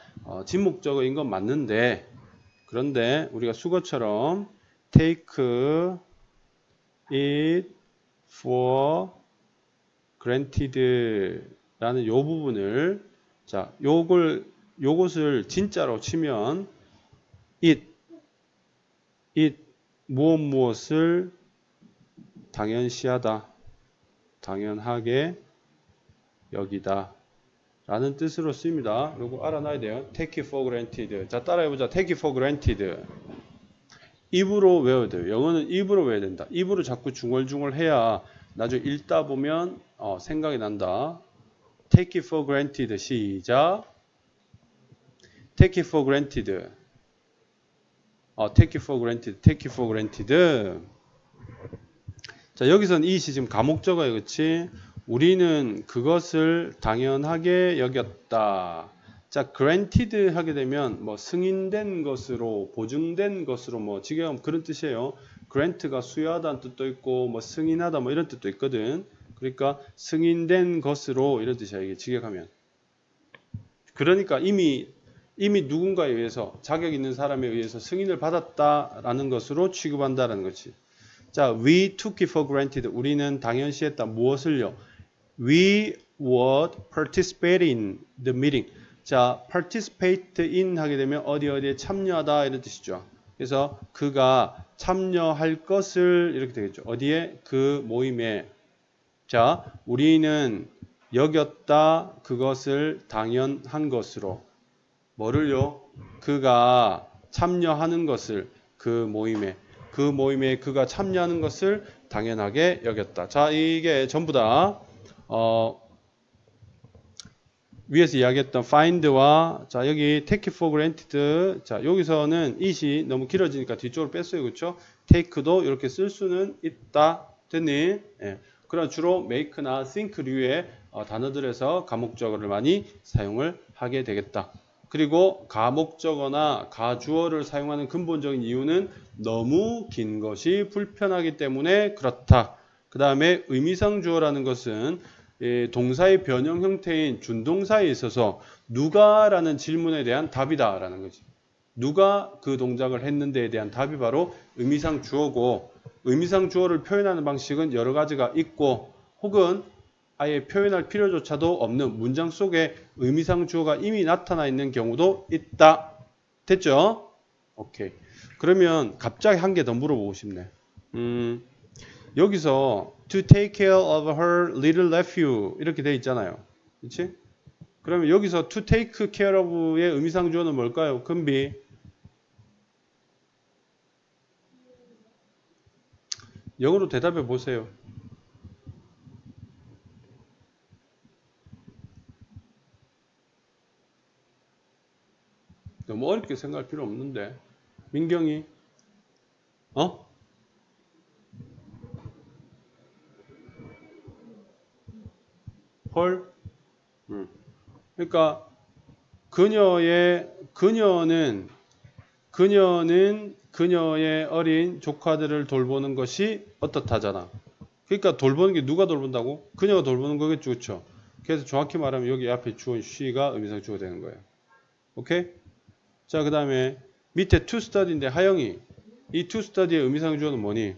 진목적어인 건 맞는데, 그런데 우리가 수거처럼 take it for granted라는 요 부분을 자, 요것을 진짜로 치면 it 무엇을 당연시하다, 당연하게 여기다 라는 뜻으로 쓰입니다. 요거 알아놔야 돼요. take it for granted. 자, 따라해보자. take it for granted. 입으로 외워야 돼요. 영어는 입으로 외워야 된다. 입으로 자꾸 중얼중얼 해야 나중에 읽다 보면 생각이 난다. take it for granted. 시작. take it for granted. take it for granted. take it for granted. 자, 여기서는 이것이 지금 가목적어예요. 그렇지? 우리는 그것을 당연하게 여겼다. 자, granted 하게 되면 뭐 승인된 것으로, 보증된 것으로 뭐 직역하면 그런 뜻이에요. grant가 수여하다는 뜻도 있고 뭐 승인하다 뭐 이런 뜻도 있거든. 그러니까 승인된 것으로 이런 뜻이야. 이게 직역하면. 그러니까 이미 누군가에 의해서 자격 있는 사람에 의해서 승인을 받았다라는 것으로 취급한다라는 거지. 자, we took it for granted. 우리는 당연시했다. 무엇을요? We would participate in the meeting. 자, participate in 하게 되면 어디에 참여하다 이런 뜻이죠. 그래서 그가 참여할 것을 이렇게 되겠죠. 어디에? 그 모임에. 자, 우리는 여겼다 그것을 당연한 것으로. 뭐를요? 그가 참여하는 것을 그 모임에 그가 참여하는 것을 당연하게 여겼다. 자, 이게 전부 다 위에서 이야기했던 find와 자 여기 take for granted 자 여기서는 it이 너무 길어지니까 뒤쪽으로 뺐어요. 그렇죠? take도 이렇게 쓸 수는 있다. 됐니? 예. 그러나 주로 make나 think류의 단어들에서 가목적어를 많이 사용을 하게 되겠다. 그리고 가목적어나 가주어를 사용하는 근본적인 이유는 너무 긴 것이 불편하기 때문에 그렇다. 그 다음에 의미상주어라는 것은 동사의 변형 형태인 준동사에 있어서 누가라는 질문에 대한 답이다라는 거지. 누가 그 동작을 했는데에 대한 답이 바로 의미상 주어고 의미상 주어를 표현하는 방식은 여러 가지가 있고 혹은 아예 표현할 필요조차도 없는 문장 속에 의미상 주어가 이미 나타나 있는 경우도 있다. 됐죠? 오케이. 그러면 갑자기 한 개 더 물어보고 싶네. 여기서 to take care of her little nephew 이렇게 돼 있잖아요. 그렇지? 그러면 여기서 to take care of의 의미상 주어는 뭘까요? 금비. 영어로 대답해 보세요. 너무 어렵게 생각할 필요 없는데. 민경이 어? 헐? 그러니까 그녀는 그녀의 어린 조카들을 돌보는 것이 어떻다잖아. 그러니까 돌보는 게 누가 돌본다고? 그녀가 돌보는 거겠죠. 그렇죠? 그래서 정확히 말하면 여기 앞에 주어 she가 의미상 주어가 되는 거예요. 오케이? 자, 그 다음에 밑에 to study인데 하영이 이 to study의 의미상 주어는 뭐니?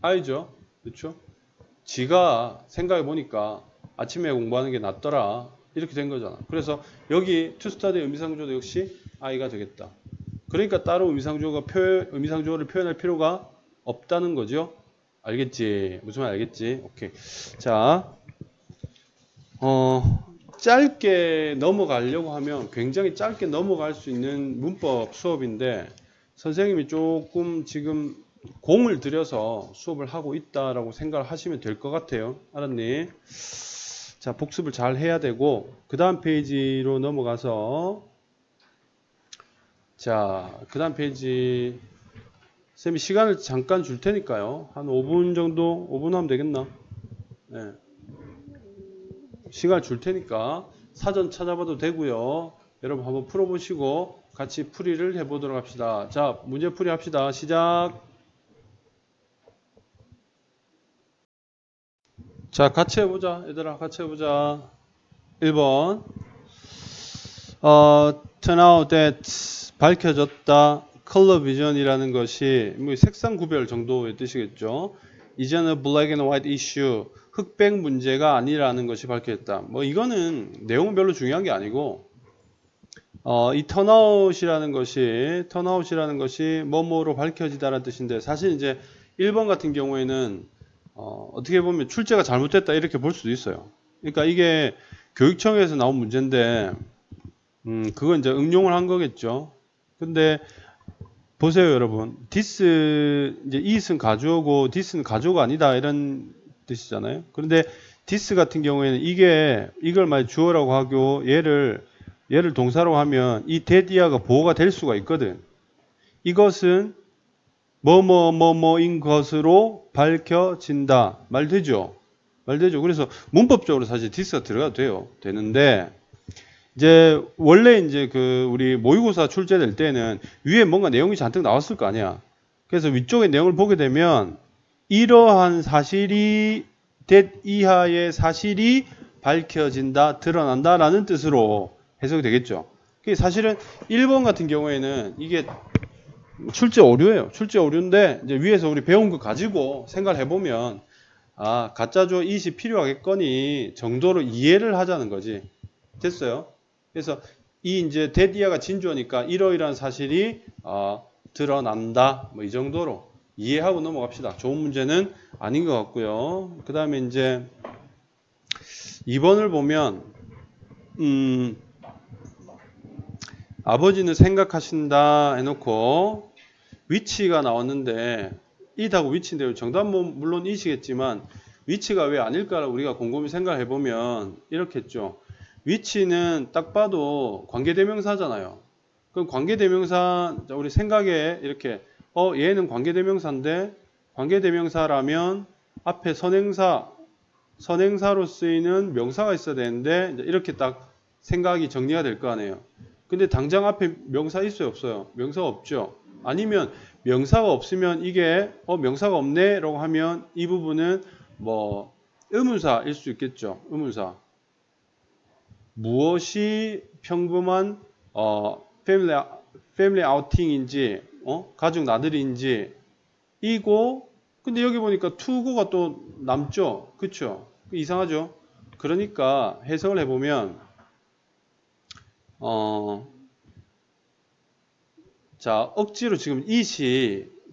I죠. 그렇죠? 지가 생각해 보니까 아침에 공부하는 게 낫더라. 이렇게 된 거잖아. 그래서 여기 to study의 의미상 주어도 역시 I가 되겠다. 그러니까 따로 의미상 주어를 표현할 필요가 없다는 거죠. 알겠지? 무슨 말 알겠지? 오케이. 자, 짧게 넘어가려고 하면 굉장히 짧게 넘어갈 수 있는 문법 수업인데 선생님이 조금 지금 공을 들여서 수업을 하고 있다라고 생각을 하시면 될 것 같아요. 알았니? 자, 복습을 잘 해야 되고 그 다음 페이지로 넘어가서 자, 그 다음 페이지 쌤이 시간을 잠깐 줄 테니까요. 한 5분 정도, 5분 하면 되겠나? 네. 시간 줄 테니까 사전 찾아봐도 되고요. 여러분 한번 풀어보시고 같이 풀이를 해보도록 합시다. 자, 문제 풀이 합시다. 시작. 자, 같이 해보자. 얘들아, 같이 해보자. 1번. turn out that 밝혀졌다. color vision이라는 것이 뭐 색상 구별 정도의 뜻이겠죠. 이제는 black and white issue. 흑백 문제가 아니라는 것이 밝혀졌다. 뭐 이거는 내용은 별로 중요한 게 아니고 이 턴아웃이라는 것이 뭐뭐로 밝혀지다라는 뜻인데 사실 이제 1번 같은 경우에는 어떻게 보면 출제가 잘못됐다 이렇게 볼 수도 있어요. 그러니까 이게 교육청에서 나온 문제인데 그건 이제 응용을 한 거겠죠. 근데 보세요, 여러분. this 이제 it은 가주어고 this는 가주어가 아니다 이런 뜻이잖아요. 그런데 this 같은 경우에는 이걸 만약 주어라고 하고 얘를 동사로 하면 이 that이야가 보호가 될 수가 있거든. 이것은 뭐뭐뭐뭐인 것으로 밝혀진다. 말 되죠? 말 되죠? 그래서 문법적으로 사실 this가 들어가도 돼요. 되는데 이제 원래 이제 그 우리 모의고사 출제될 때는 위에 뭔가 내용이 잔뜩 나왔을 거 아니야. 그래서 위쪽에 내용을 보게 되면 이러한 사실이 that 이하의 사실이 밝혀진다, 드러난다라는 뜻으로 해석이 되겠죠. 사실은 1번 같은 경우에는 이게 출제 오류예요. 출제 오류인데 이제 위에서 우리 배운 거 가지고 생각을 해보면 아 가짜주어 it이 필요하겠거니 정도로 이해를 하자는 거지. 됐어요? 그래서 이 이제 that year가 진주어니까 이러이러한 사실이 드러난다. 뭐 이 정도로 이해하고 넘어갑시다. 좋은 문제는 아닌 것 같고요. 그 다음에 이제 2번을 보면 아버지는 생각하신다 해놓고 위치가 나왔는데 it하고 위치인데 정답은 물론 it이겠지만 위치가 왜 아닐까를 우리가 곰곰이 생각해 보면 이렇게 했죠. 위치는 딱 봐도 관계대명사잖아요. 그럼 관계대명사 우리 생각에 이렇게 얘는 관계대명사인데 관계대명사라면 앞에 선행사로 쓰이는 명사가 있어야 되는데 이렇게 딱 생각이 정리가 될 거 아니에요. 근데 당장 앞에 명사 있어요, 없어요? 명사가 없죠. 아니면 명사가 없으면 이게 명사가 없네 라고 하면 이 부분은 뭐 의문사일 수 있겠죠. 의문사. 무엇이 평범한 패밀리 아우팅인지 가족 나들이인지 이고 근데 여기 보니까 투고가 또 남죠. 그쵸? 이상하죠? 그러니까 해석을 해보면 자, 억지로 지금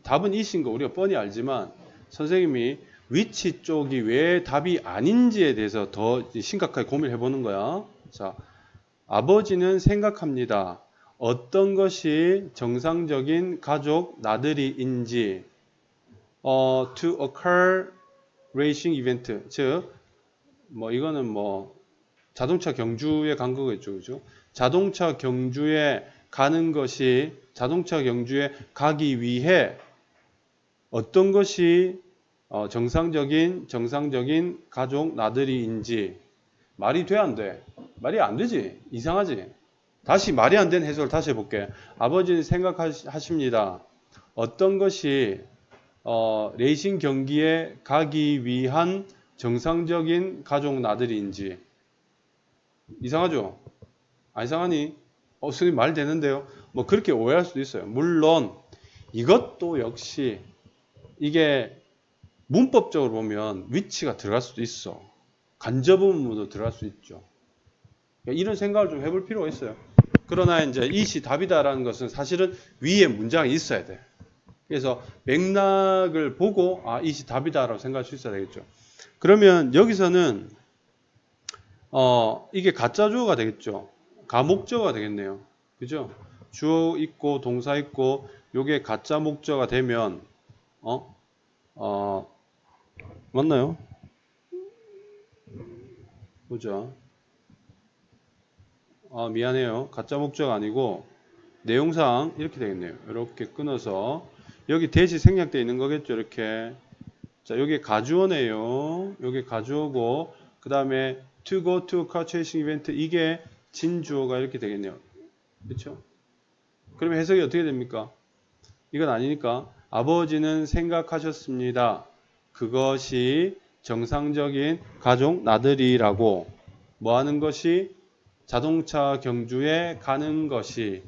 답은 it인 거 우리가 뻔히 알지만 선생님이 위치 쪽이 왜 답이 아닌지에 대해서 더 심각하게 고민을 해보는 거야. 자, 아버지는 생각합니다. 어떤 것이 정상적인 가족 나들이인지 to occur racing event 즉 뭐 이거는 뭐 자동차 경주에 간 거겠죠. 그죠? 자동차 경주에 가는 것이 자동차 경주에 가기 위해 어떤 것이 정상적인 가족 나들이인지 말이 돼 안 돼? 말이 안 되지. 이상하지. 다시 말이 안 되는 해석을 다시 해볼게. 아버지는 생각하십니다. 어떤 것이 레이싱 경기에 가기 위한 정상적인 가족 나들이인지 이상하죠? 안 이상하니? 선생님 말 되는데요? 뭐 그렇게 오해할 수도 있어요. 물론 이것도 역시 이게 문법적으로 보면 위치가 들어갈 수도 있어. 간접의문도 들어갈 수 있죠. 그러니까 이런 생각을 좀 해볼 필요가 있어요. 그러나 이제 it이 답이다라는 것은 사실은 위에 문장이 있어야 돼. 그래서 맥락을 보고 it이 답이다라고 생각할 수 있어야 되겠죠. 그러면 여기서는 이게 가짜 주어가 되겠죠. 가목적어가 되겠네요. 그죠? 주어 있고 동사 있고 요게 가짜 목적어가 되면 맞나요? 보자. 미안해요. 가짜 목적 아니고 내용상 이렇게 되겠네요. 이렇게 끊어서 여기 대시 생략되어 있는 거겠죠. 이렇게. 자, 여기 가주어네요. 여기 가주어고 그 다음에 to go to car chasing event 이게 진주어가 이렇게 되겠네요. 그렇죠? 그러면 해석이 어떻게 됩니까? 이건 아니니까 아버지는 생각하셨습니다. 그것이 정상적인 가족 나들이라고 뭐 하는 것이 자동차 경주에 가는 것이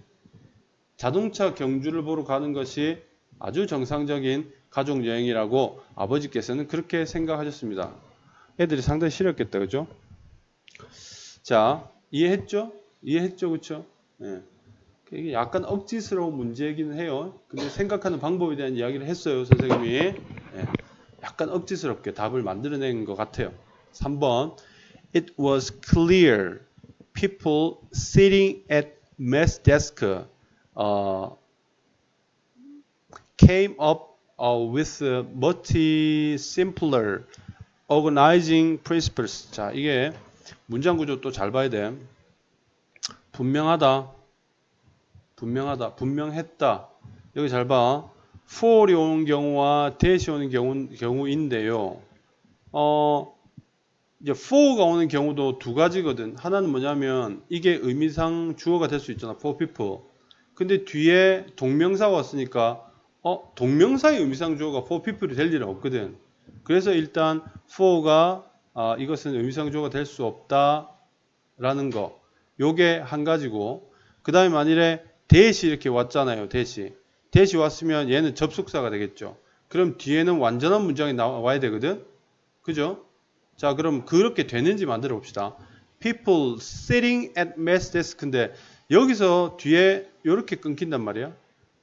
자동차 경주를 보러 가는 것이 아주 정상적인 가족 여행이라고 아버지께서는 그렇게 생각하셨습니다. 애들이 상당히 싫었겠다. 그죠? 자, 이해했죠? 이해했죠? 그쵸? 네. 이게 약간 억지스러운 문제이기는 해요. 근데 생각하는 방법에 대한 이야기를 했어요. 선생님이. 네. 약간 억지스럽게 답을 만들어낸 것 같아요. 3번. It was clear people sitting at mess desk came up with much simpler organizing principles. 자, 이게 문장 구조 또 잘 봐야 돼. 분명하다. 분명했다. 여기 잘 봐. for이 오는 경우와 that이 오는 경우인데요. 이제 for가 오는 경우도 두 가지거든. 하나는 뭐냐면 이게 의미상 주어가 될 수 있잖아. for people. 근데 뒤에 동명사가 왔으니까 동명사의 의미상 주어가 for people이 될 일은 없거든. 그래서 일단 for가 이것은 의미상 주어가 될 수 없다라는 거. 요게 한 가지고 그 다음에 만일에 that이 이렇게 왔잖아요. that이 왔으면 얘는 접속사가 되겠죠. 그럼 뒤에는 완전한 문장이 나와야 되거든. 그죠? 자, 그럼 그렇게 되는지 만들어 봅시다. People sitting at mess desk인데 여기서 뒤에 이렇게 끊긴단 말이야.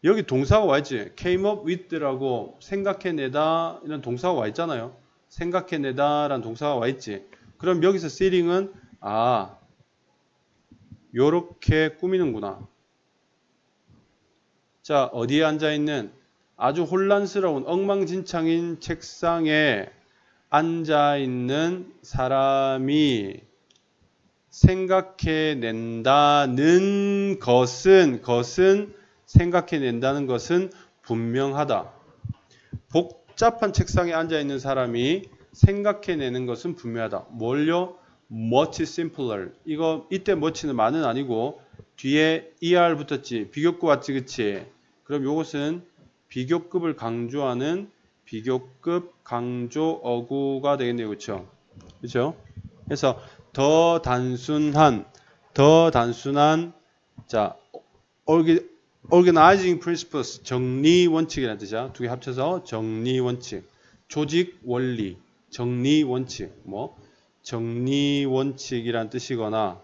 여기 동사가 와 있지. came up with라고 생각해내다 이런 동사가 와 있잖아요. 생각해내다 라는 동사가 와 있지. 그럼 여기서 sitting은 요렇게 꾸미는구나. 자, 어디에 앉아있는 아주 혼란스러운 엉망진창인 책상에 앉아있는 사람이 생각해낸다는 것은 생각해낸다는 것은 분명하다. 복잡한 책상에 앉아있는 사람이 생각해내는 것은 분명하다. 뭘요? much simpler. 이때 much는 많은 아니고 뒤에 er 붙었지. 비교급 왔지, 그치? 그럼 이것은 비교급을 강조하는 비교급 강조 어구가 되겠네요, 그렇죠? 그렇죠? 그래서 더 단순한 자 organizing principles 정리 원칙이라는 뜻이야. 두 개 합쳐서 정리 원칙. 조직 원리 정리 원칙 정리 원칙이란 뜻이거나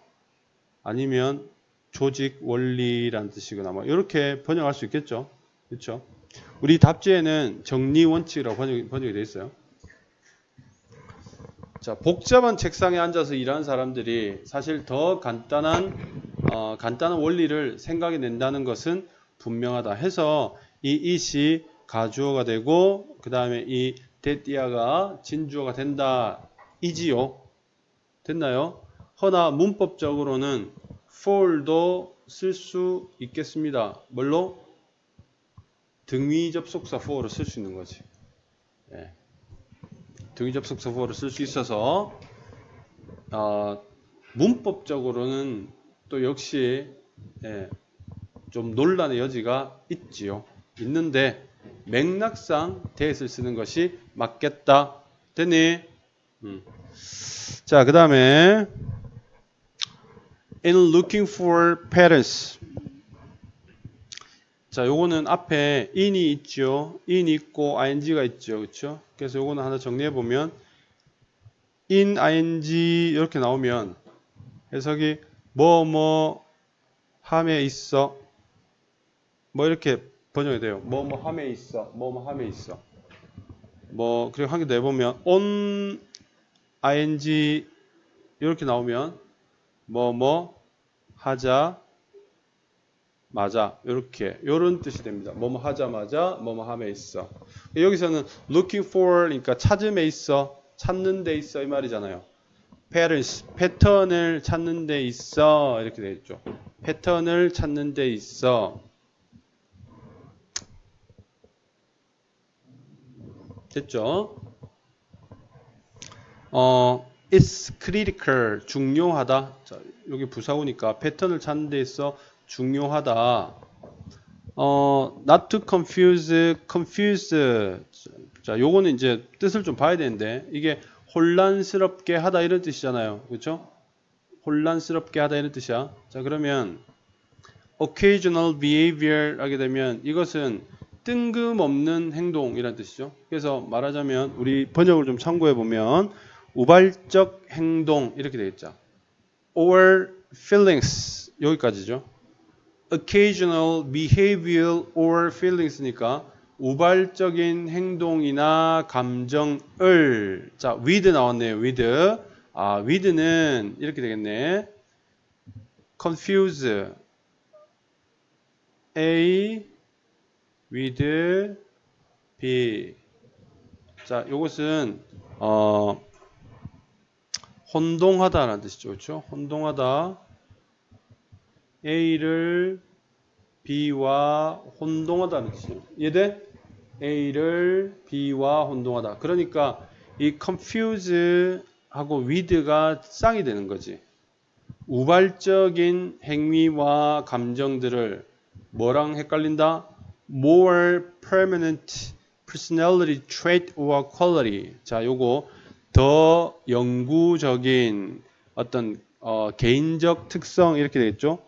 아니면 조직 원리란 뜻이거나 이렇게 번역할 수 있겠죠. 그렇죠? 우리 답지에는 정리 원칙이라고 번역이 되어 있어요. 자, 복잡한 책상에 앉아서 일하는 사람들이 사실 더 간단한 원리를 생각해낸다는 것은 분명하다 해서 이 it이 가주어가 되고 그 다음에 이 that이야가 진주어가 된다 이지요. 됐나요? 허나 문법적으로는 for도 쓸 수 있겠습니다. 뭘로? 등위 접속사 for를 쓸 수 있는 거지. 예. 등위 접속사 for를 쓸 수 있어서 문법적으로는 또 역시 좀 논란의 여지가 있지요. 있는데 맥락상 that을 쓰는 것이 맞겠다. 됐니? 자, 그 다음에 in looking for patterns. 자, 요거는 앞에 in이 있죠. in 있고 ing가 있죠. 그렇죠? 그래서 요거는 하나 정리해 보면 in ing 이렇게 나오면 해석이 뭐 함에 있어. 이렇게 번역이 돼요. 뭐 함에 있어. 뭐 함에 있어. 그리고 한 개 더 해보면 on ing 이렇게 나오면 하자 맞아 이렇게 요런 뜻이 됩니다. 하자마자 함에 있어. 여기서는 looking for 그러니까 찾음에 있어 찾는 데 있어 이 말이잖아요. patterns 패턴을 찾는 데 있어 이렇게 되어 있죠. 패턴을 찾는 데 있어. 됐죠? It's critical 중요하다. 자, 여기 부사우니까 패턴을 찾는 데 있어 중요하다. not to confuse. 자, 요거는 이제 뜻을 좀 봐야 되는데 이게 혼란스럽게 하다 이런 뜻이잖아요. 그렇죠? 혼란스럽게 하다 이런 뜻이야. 자, 그러면 occasional behavior 하게 되면 이것은 뜬금없는 행동이라는 뜻이죠. 그래서 말하자면 우리 번역을 좀 참고해 보면 우발적 행동 이렇게 되겠죠. or feelings 여기까지죠. occasional behavioral or feelings니까 우발적인 행동이나 감정을 자 with 나왔네요. with는 이렇게 되겠네. confuse A with B. 자, 이것은 혼동하다라는 뜻이죠. 그렇죠? 혼동하다. A를 B와 혼동하다는 뜻이에요. 이해돼? A를 B와 혼동하다. 그러니까 이 confuse하고 with가 쌍이 되는 거지. 우발적인 행위와 감정들을 뭐랑 헷갈린다? more permanent personality trait or quality. 자, 요거 더 영구적인 어떤 개인적 특성 이렇게 되겠죠?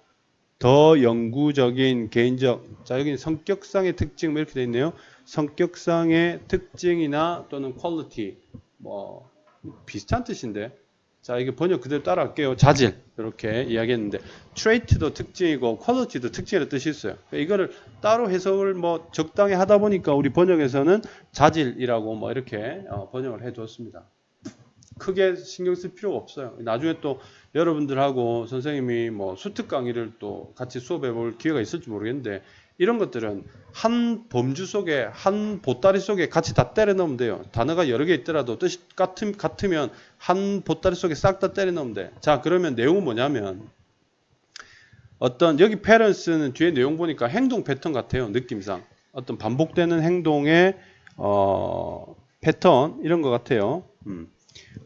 더 영구적인 개인적. 자, 여기는 성격상의 특징 이렇게 되어 있네요. 성격상의 특징이나 또는 quality. 비슷한 뜻인데. 자, 이게 번역 그대로 따라갈게요. 자질. 이렇게 이야기했는데, trait도 특징이고, quality도 특징이라는 뜻이 있어요. 이거를 따로 해석을 뭐 적당히 하다 보니까 우리 번역에서는 자질이라고 뭐 이렇게 번역을 해 줬습니다. 크게 신경 쓸 필요가 없어요. 나중에 또 여러분들하고 선생님이 뭐 수특 강의를 또 같이 수업해 볼 기회가 있을지 모르겠는데, 이런 것들은 한 범주 속에, 한 보따리 속에 같이 다 때려 넣으면 돼요. 단어가 여러 개 있더라도 뜻이 같으면 한 보따리 속에 싹 다 때려 넣으면 돼. 자, 그러면 내용은 뭐냐면, 어떤, 여기 parents는 뒤에 내용 보니까 행동 패턴 같아요. 느낌상. 어떤 반복되는 행동의, 패턴, 이런 것 같아요.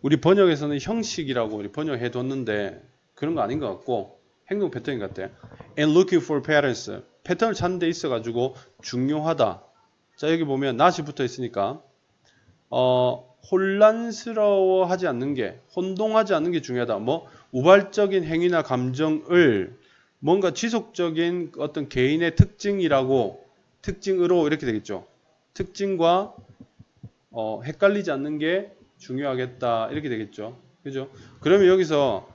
우리 번역에서는 형식이라고 우리 번역해 뒀는데, 그런 거 아닌 것 같고, 행동 패턴인 것 같아요. And looking for patterns. 패턴을 찾는 데 있어가지고 중요하다. 자, 여기 보면 not이 붙어 있으니까 혼란스러워하지 않는 게, 혼동하지 않는 게 중요하다. 뭐 우발적인 행위나 감정을 뭔가 지속적인 어떤 개인의 특징이라고, 특징으로 이렇게 되겠죠. 특징과 헷갈리지 않는 게 중요하겠다. 이렇게 되겠죠. 그죠? 그러면 여기서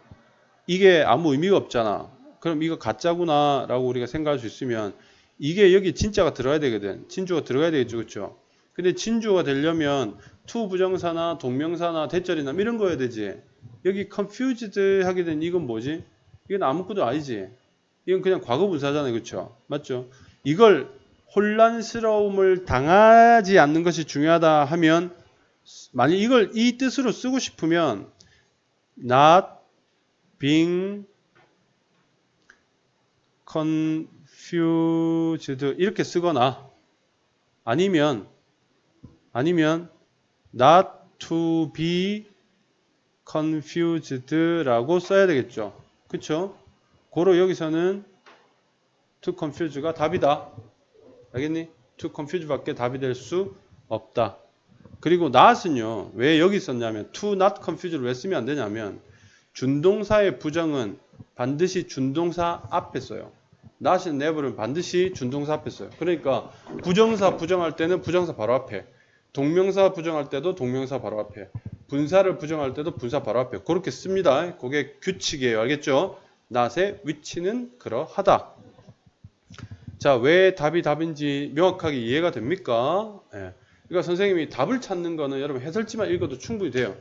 이게 아무 의미가 없잖아. 그럼 이거 가짜구나 라고 우리가 생각할 수 있으면, 이게 여기 진짜가 들어가야 되거든. 진주가 들어가야 되겠죠. 그렇죠? 근데 진주가 되려면 to 부정사나 동명사나 대절이나 이런 거여야 되지. 여기 confused 하게 된 이건 뭐지? 이건 아무것도 아니지. 이건 그냥 과거분사잖아요. 그렇죠? 맞죠? 이걸 혼란스러움을 당하지 않는 것이 중요하다 하면, 만약 이걸 이 뜻으로 쓰고 싶으면 not being confused 이렇게 쓰거나, 아니면 not to be confused 라고 써야 되겠죠. 그쵸? 고로 여기서는 to confuse가 답이다. 알겠니? to confuse 밖에 답이 될 수 없다. 그리고 not은요, 왜 여기 썼냐면, to not confuse를 왜 쓰면 안 되냐면, 준동사의 부정은 반드시 준동사 앞에 써요. not은 never는 반드시 준동사 앞에 써요. 그러니까 부정사 부정할 때는 부정사 바로 앞에, 동명사 부정할 때도 동명사 바로 앞에, 분사를 부정할 때도 분사 바로 앞에, 그렇게 씁니다. 그게 규칙이에요. 알겠죠? not의 위치는 그러하다. 자, 왜 답이 답인지 명확하게 이해가 됩니까? 예. 그러니까 선생님이 답을 찾는 거는 여러분 해설지만 읽어도 충분히 돼요.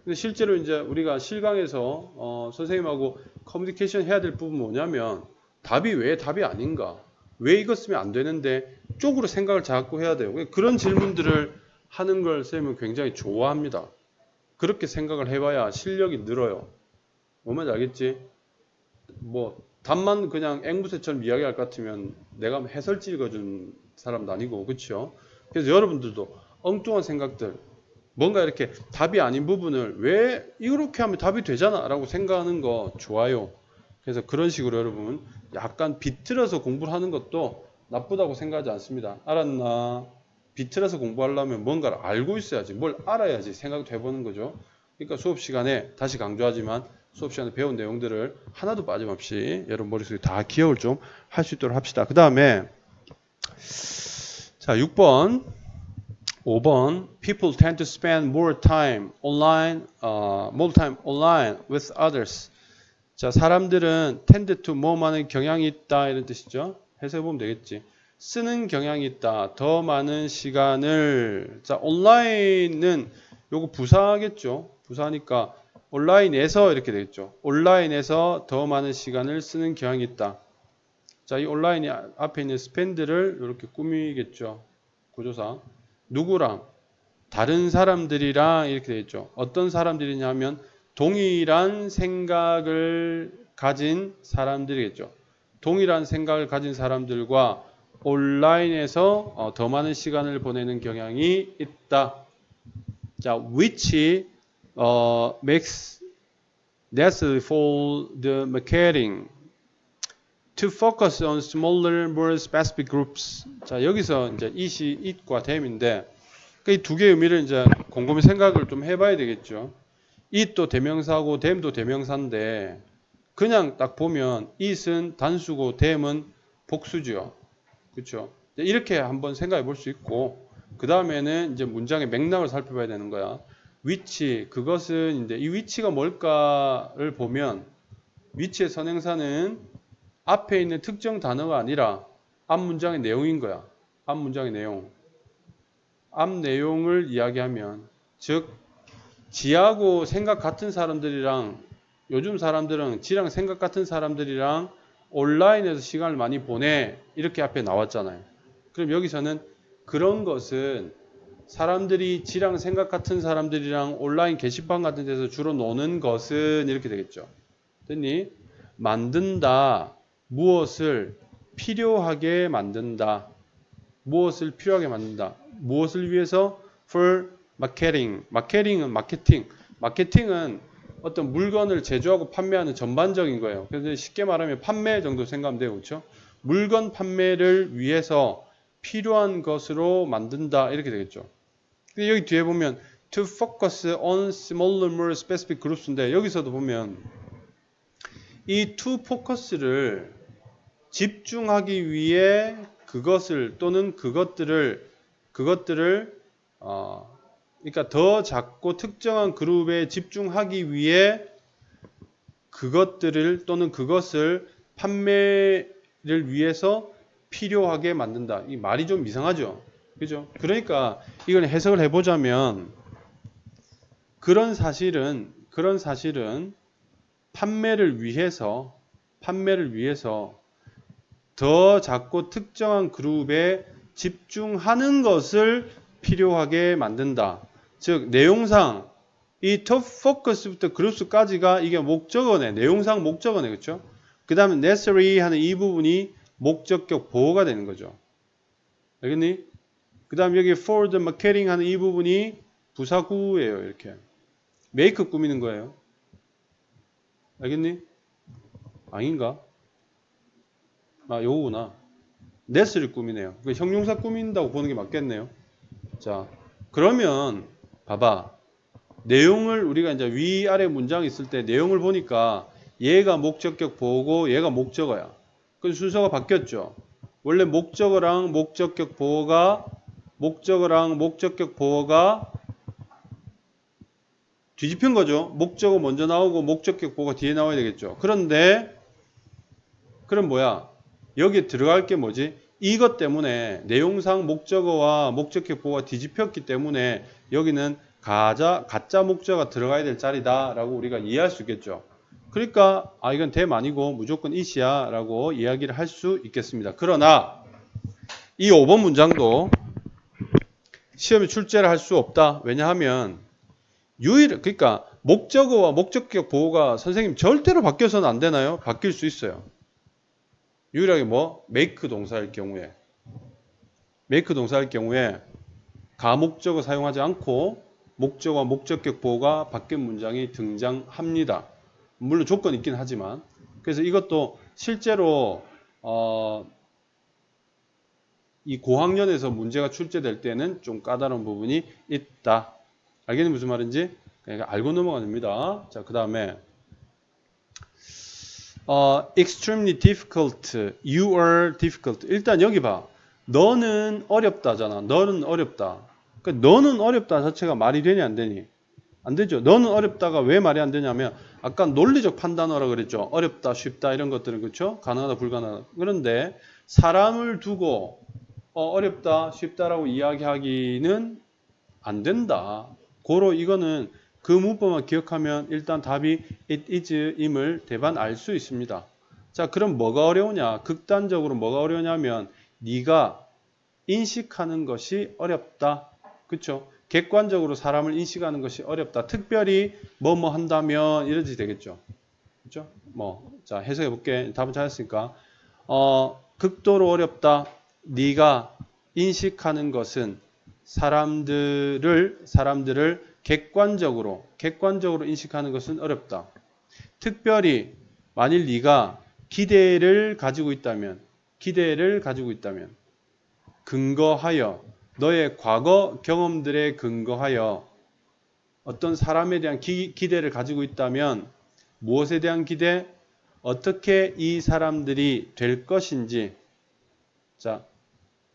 근데 실제로 이제 우리가 실강에서 선생님하고 커뮤니케이션 해야 될 부분은 뭐냐면, 답이 왜 답이 아닌가? 왜 이것 쓰면 안 되는데? 쪽으로 생각을 자꾸 해야 돼요. 그런 질문들을 하는 걸 선생님은 굉장히 좋아합니다. 그렇게 생각을 해봐야 실력이 늘어요. 뭔 말인지 알겠지? 뭐 답만 그냥 앵무새처럼 이야기할 것 같으면 내가 해설지 읽어준 사람도 아니고, 그렇죠? 그래서 여러분들도 엉뚱한 생각들, 뭔가 이렇게 답이 아닌 부분을 왜 이렇게 하면 답이 되잖아 라고 생각하는 거 좋아요. 그래서 그런 식으로 여러분 약간 비틀어서 공부를 하는 것도 나쁘다고 생각하지 않습니다. 알았나? 비틀어서 공부하려면 뭔가를 알고 있어야지, 뭘 알아야지 생각도 해보는 거죠. 그러니까 수업 시간에 다시 강조하지만, 수업 시간에 배운 내용들을 하나도 빠짐없이 여러분 머릿속에 다 기억을 좀 할 수 있도록 합시다. 그 다음에 자, 6번 5번 People tend to spend more time online with others. 자, 사람들은 tend to more 많은 경향이 있다 이런 뜻이죠. 해석해보면 되겠지. 쓰는 경향이 있다. 더 많은 시간을. 자, 온라인은 요거 부사겠죠. 부사니까 온라인에서 이렇게 되겠죠. 온라인에서 더 많은 시간을 쓰는 경향이 있다. 자, 이 온라인이 앞에 있는 spend를 이렇게 꾸미겠죠. 구조사. 누구랑? 다른 사람들이랑 이렇게 되겠죠. 어떤 사람들이냐면 동일한 생각을 가진 사람들이겠죠. 동일한 생각을 가진 사람들과 온라인에서 더 많은 시간을 보내는 경향이 있다. 자, which makes necessary for the marketing to focus on smaller, more specific groups. 자, 여기서 이제 it이 it과 them인데, 이 두 개의 의미를 이제 곰곰이 생각을 좀 해봐야 되겠죠. it도 대명사고 them도 대명사인데, 그냥 딱 보면 it은 단수고 them은 복수죠. 그렇죠? 이렇게 한번 생각해 볼 수 있고, 그 다음에는 이제 문장의 맥락을 살펴봐야 되는 거야. 위치, 그것은 이제 이 위치가 뭘까를 보면 위치의 선행사는 앞에 있는 특정 단어가 아니라 앞 문장의 내용인 거야. 앞 문장의 내용. 앞 내용을 이야기하면 즉 지하고 생각 같은 사람들이랑 요즘 사람들은 지랑 생각 같은 사람들이랑 온라인에서 시간을 많이 보내 이렇게 앞에 나왔잖아요. 그럼 여기서는 그런 것은 사람들이 지랑 생각 같은 사람들이랑 온라인 게시판 같은 데서 주로 노는 것은 이렇게 되겠죠. 됐니? 만든다. 무엇을 필요하게 만든다. 무엇을 필요하게 만든다. 무엇을 위해서? For marketing. 마케팅은 마케팅. 마케팅은 어떤 물건을 제조하고 판매하는 전반적인 거예요. 그래서 쉽게 말하면 판매 정도 생각하면 돼요. 그렇죠? 물건 판매를 위해서 필요한 것으로 만든다. 이렇게 되겠죠. 여기 뒤에 보면 to focus on smaller, more specific groups인데 여기서도 보면 이 to focus를 집중하기 위해 그것을 또는 그것들을 그러니까 더 작고 특정한 그룹에 집중하기 위해 그것들을 또는 그것을 판매를 위해서 필요하게 만든다. 이 말이 좀 이상하죠. 그죠? 그러니까 이걸 해석을 해보자면 그런 사실은 판매를 위해서 더 작고 특정한 그룹에 집중하는 것을 필요하게 만든다. 즉 내용상 이 top focus부터 그룹스까지가 이게 목적어네. 내용상 목적어네. 그렇죠? 그 다음에 necessary 하는 이 부분이 목적격 보호가 되는 거죠. 알겠니? 그 다음 여기 for the marketing 하는 이 부분이 부사구예요. 이렇게 make 꾸미는 거예요. 알겠니? 아닌가? 아, 요거구나. necessary 꾸미네요. 형용사 꾸민다고 보는 게 맞겠네요. 자, 그러면 봐봐. 내용을 우리가 이제 위아래 문장 있을 때 내용을 보니까 얘가 목적격 보호고 얘가 목적어야. 그 순서가 바뀌었죠. 원래 목적어랑 목적격 보호가 뒤집힌 거죠. 목적어 먼저 나오고 목적격 보호가 뒤에 나와야 되겠죠. 그런데 그럼 뭐야? 여기 들어갈 게 뭐지? 이것 때문에 내용상 목적어와 목적격 보호가 뒤집혔기 때문에 여기는 가짜 목적어가 들어가야 될 자리다 라고 우리가 이해할 수 있겠죠. 그러니까 이건 대만이고 무조건 it이야 라고 이야기를 할 수 있겠습니다. 그러나 이 5번 문장도 시험에 출제를 할 수 없다. 왜냐하면 그러니까 목적어와 목적격 보호가 선생님 절대로 바뀌어서는 안 되나요? 바뀔 수 있어요. 유일하게 make 동사일 경우에 가목적어 사용하지 않고 목적어와 목적격 보호가 바뀐 문장이 등장합니다. 물론 조건이 있긴 하지만 그래서 이것도 실제로 이 고학년에서 문제가 출제될 때는 좀 까다로운 부분이 있다. 알겠니 무슨 말인지? 그러니까 알고 넘어가야 됩니다. 자, 그 다음에 extremely difficult, you are difficult. 일단 여기 봐. 너는 어렵다잖아. 너는 어렵다. 그러니까 너는 어렵다 자체가 말이 되니 안 되니? 안 되죠. 너는 어렵다가 왜 말이 안 되냐면 아까 논리적 판단어라 그랬죠. 어렵다, 쉽다 이런 것들은 그렇죠? 가능하다, 불가능하다. 그런데 사람을 두고 어렵다, 쉽다라고 이야기하기는 안 된다. 고로 이거는 그 문법만 기억하면 일단 답이 it is 임을 대반 알 수 있습니다. 자, 그럼 뭐가 어려우냐? 극단적으로 뭐가 어려우냐면 네가 인식하는 것이 어렵다. 그렇죠? 객관적으로 사람을 인식하는 것이 어렵다. 특별히 뭐뭐 한다면 이러지 되겠죠. 그렇죠? 자, 해석해 볼게. 답은 찾았으니까. 극도로 어렵다. 네가 인식하는 것은 사람들을 객관적으로 인식하는 것은 어렵다. 특별히 만일 네가 기대를 가지고 있다면 근거하여 너의 과거 경험들에 근거하여 어떤 사람에 대한 기대를 가지고 있다면 무엇에 대한 기대? 어떻게 이 사람들이 될 것인지. 자,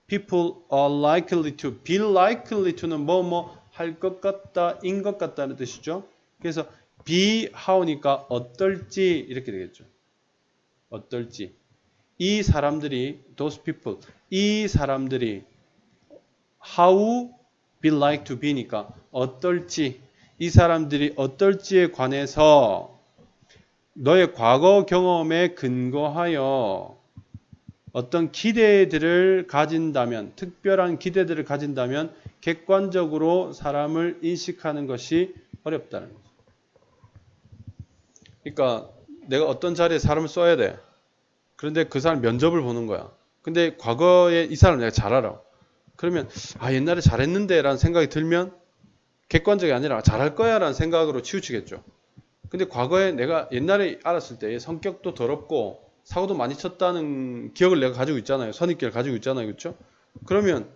people are likely to, be likely to는 할 것 같다, 인 것 같다는 뜻이죠. 그래서 be how니까 어떨지 이렇게 되겠죠. 어떨지. 이 사람들이 those people 이 사람들이 how be like to be니까 어떨지 이 사람들이 어떨지에 관해서 너의 과거 경험에 근거하여 어떤 기대들을 가진다면 특별한 기대들을 가진다면 객관적으로 사람을 인식하는 것이 어렵다는 거죠. 그러니까 내가 어떤 자리에 사람을 써야 돼. 그런데 그 사람 면접을 보는 거야. 근데 과거에 이 사람 내가 잘 알아. 그러면 아 옛날에 잘했는데 라는 생각이 들면 객관적이 아니라 잘할 거야 라는 생각으로 치우치겠죠. 근데 과거에 내가 옛날에 알았을 때 성격도 더럽고 사고도 많이 쳤다는 기억을 내가 가지고 있잖아요. 선입견을 가지고 있잖아요. 그렇죠? 그러면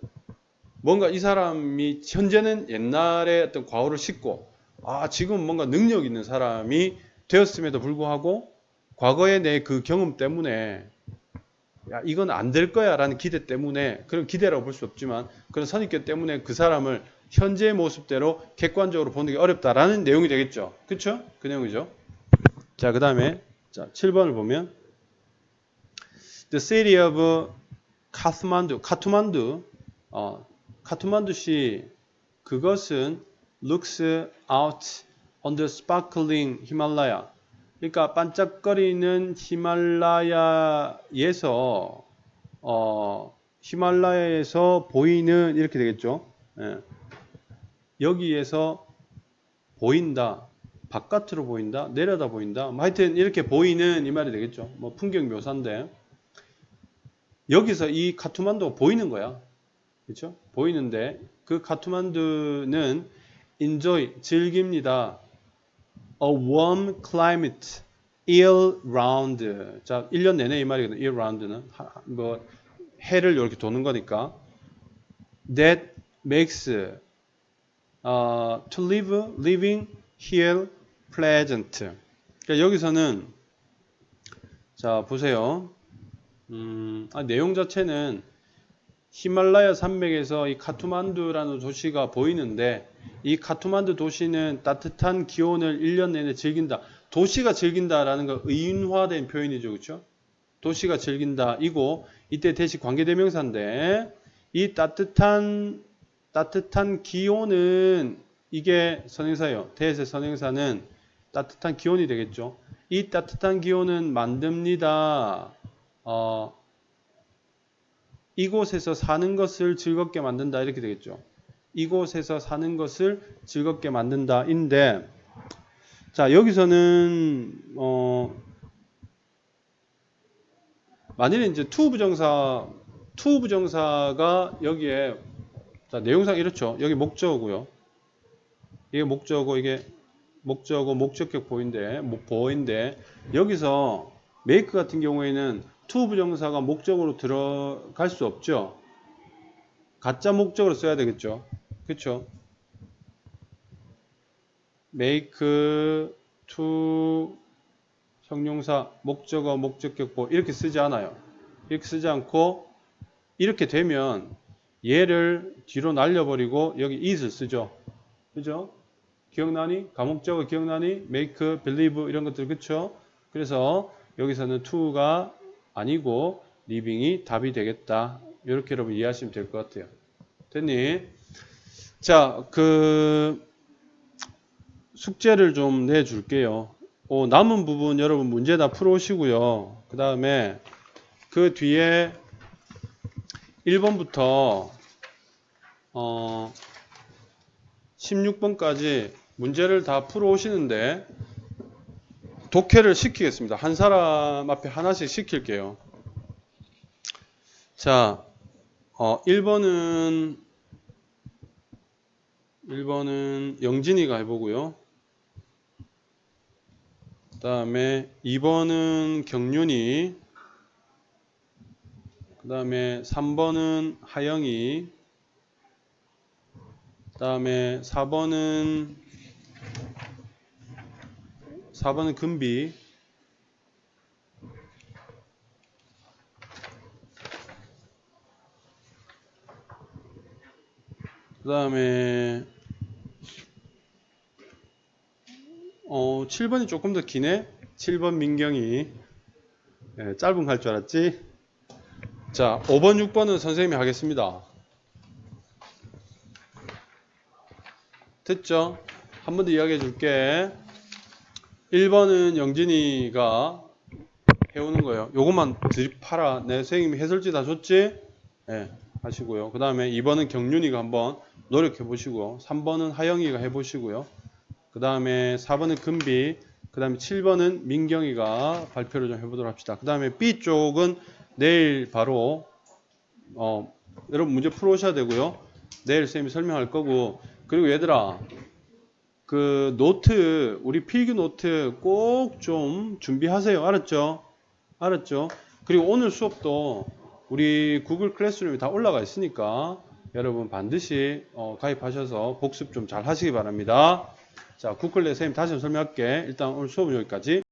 뭔가 이 사람이 현재는 옛날에 어떤 과오를 싣고 아 지금 뭔가 능력 있는 사람이 되었음에도 불구하고 과거의 내 그 경험 때문에 야 이건 안 될 거야 라는 기대 때문에 그런 기대라고 볼 수 없지만 그런 선입견 때문에 그 사람을 현재의 모습대로 객관적으로 보는 게 어렵다라는 내용이 되겠죠. 그렇죠? 그 내용이죠. 자, 그다음에 자, 7번을 보면 The city of 카트만두 카트만두시 그것은 looks out on the sparkling Himalaya. 그러니까 반짝거리는 히말라야에서 히말라야에서 보이는 이렇게 되겠죠. 예. 여기에서 보인다, 바깥으로 보인다, 내려다 보인다. 뭐 하여튼 이렇게 보이는 이 말이 되겠죠. 뭐 풍경 묘사인데 여기서 이 카트만두가 보이는 거야. 그렇죠? 보이는데 그 카트만두는 enjoy 즐깁니다. A warm climate year round. 자, 1년 내내 이 말이거든요. year round는 뭐 해를 이렇게 도는 거니까. That makes to living here pleasant. 그러니까 여기서는 자 보세요. 내용 자체는 히말라야 산맥에서 이 카투만두라는 도시가 보이는데 이 카투만두 도시는 따뜻한 기온을 1년 내내 즐긴다. 도시가 즐긴다라는 거 의인화된 표현이죠. 그렇죠? 도시가 즐긴다. 이고 이때 대시 관계대명사인데 이 따뜻한 기온은 이게 선행사예요. 대세 선행사는 따뜻한 기온이 되겠죠. 이 따뜻한 기온은 만듭니다. 이곳에서 사는 것을 즐겁게 만든다 이렇게 되겠죠. 이곳에서 사는 것을 즐겁게 만든다 인데 자 여기서는 만일에 이제 투 부정사가 여기에 자 내용상 이렇죠. 여기 목적어고요. 이게 목적어 이게 목적어 목적격 보인데 여기서 make 같은 경우에는 to 부정사가 목적으로 들어갈 수 없죠. 가짜 목적으로 써야 되겠죠. 그렇죠? make to 형용사 목적어 목적격 보 이렇게 쓰지 않아요. 이렇게 쓰지 않고 이렇게 되면 얘를 뒤로 날려버리고 여기 is를 쓰죠. 그죠? 기억나니? 가목적어 기억나니? make, believe 이런 것들 그쵸? 그래서 여기서는 to가 아니고 living이 답이 되겠다. 이렇게 여러분 이해하시면 될 것 같아요. 됐니? 자, 그 숙제를 좀 내줄게요. 남은 부분 여러분 문제 다 풀어오시고요. 그 다음에 그 뒤에 1번부터 16번까지 문제를 다 풀어오시는데 독해를 시키겠습니다. 한 사람 앞에 하나씩 시킬게요. 자, 1번은 영진이가 해보고요. 그 다음에 2번은 경윤이, 그 다음에 3번은 하영이, 그 다음에 4번은 금비, 그 다음에 7번이 조금 더 기네. 7번 민경이. 예, 짧은 거 할 줄 알았지? 자, 5번, 6번은 선생님이 하겠습니다. 됐죠? 한 번 더 이야기해 줄게. 1번은 영진이가 해오는 거예요. 요것만 드립하라. 내 선생님이 해설지 다 줬지? 예, 하시고요. 그 다음에 2번은 경륜이가 한번 노력해 보시고, 3번은 하영이가 해보시고요. 그 다음에 4번은 금비, 그 다음에 7번은 민경이가 발표를 좀 해보도록 합시다. 그 다음에 B쪽은 내일 바로 여러분 문제 풀어오셔야 되고요. 내일 쌤이 설명할 거고, 그리고 얘들아 그 노트, 우리 필기 노트 꼭 좀 준비하세요. 알았죠? 알았죠? 그리고 오늘 수업도 우리 구글 클래스룸에 다 올라가 있으니까 여러분 반드시 가입하셔서 복습 좀 잘 하시기 바랍니다. 자, 구글레 선생님 다시 한번 설명할게. 일단 오늘 수업은 여기까지.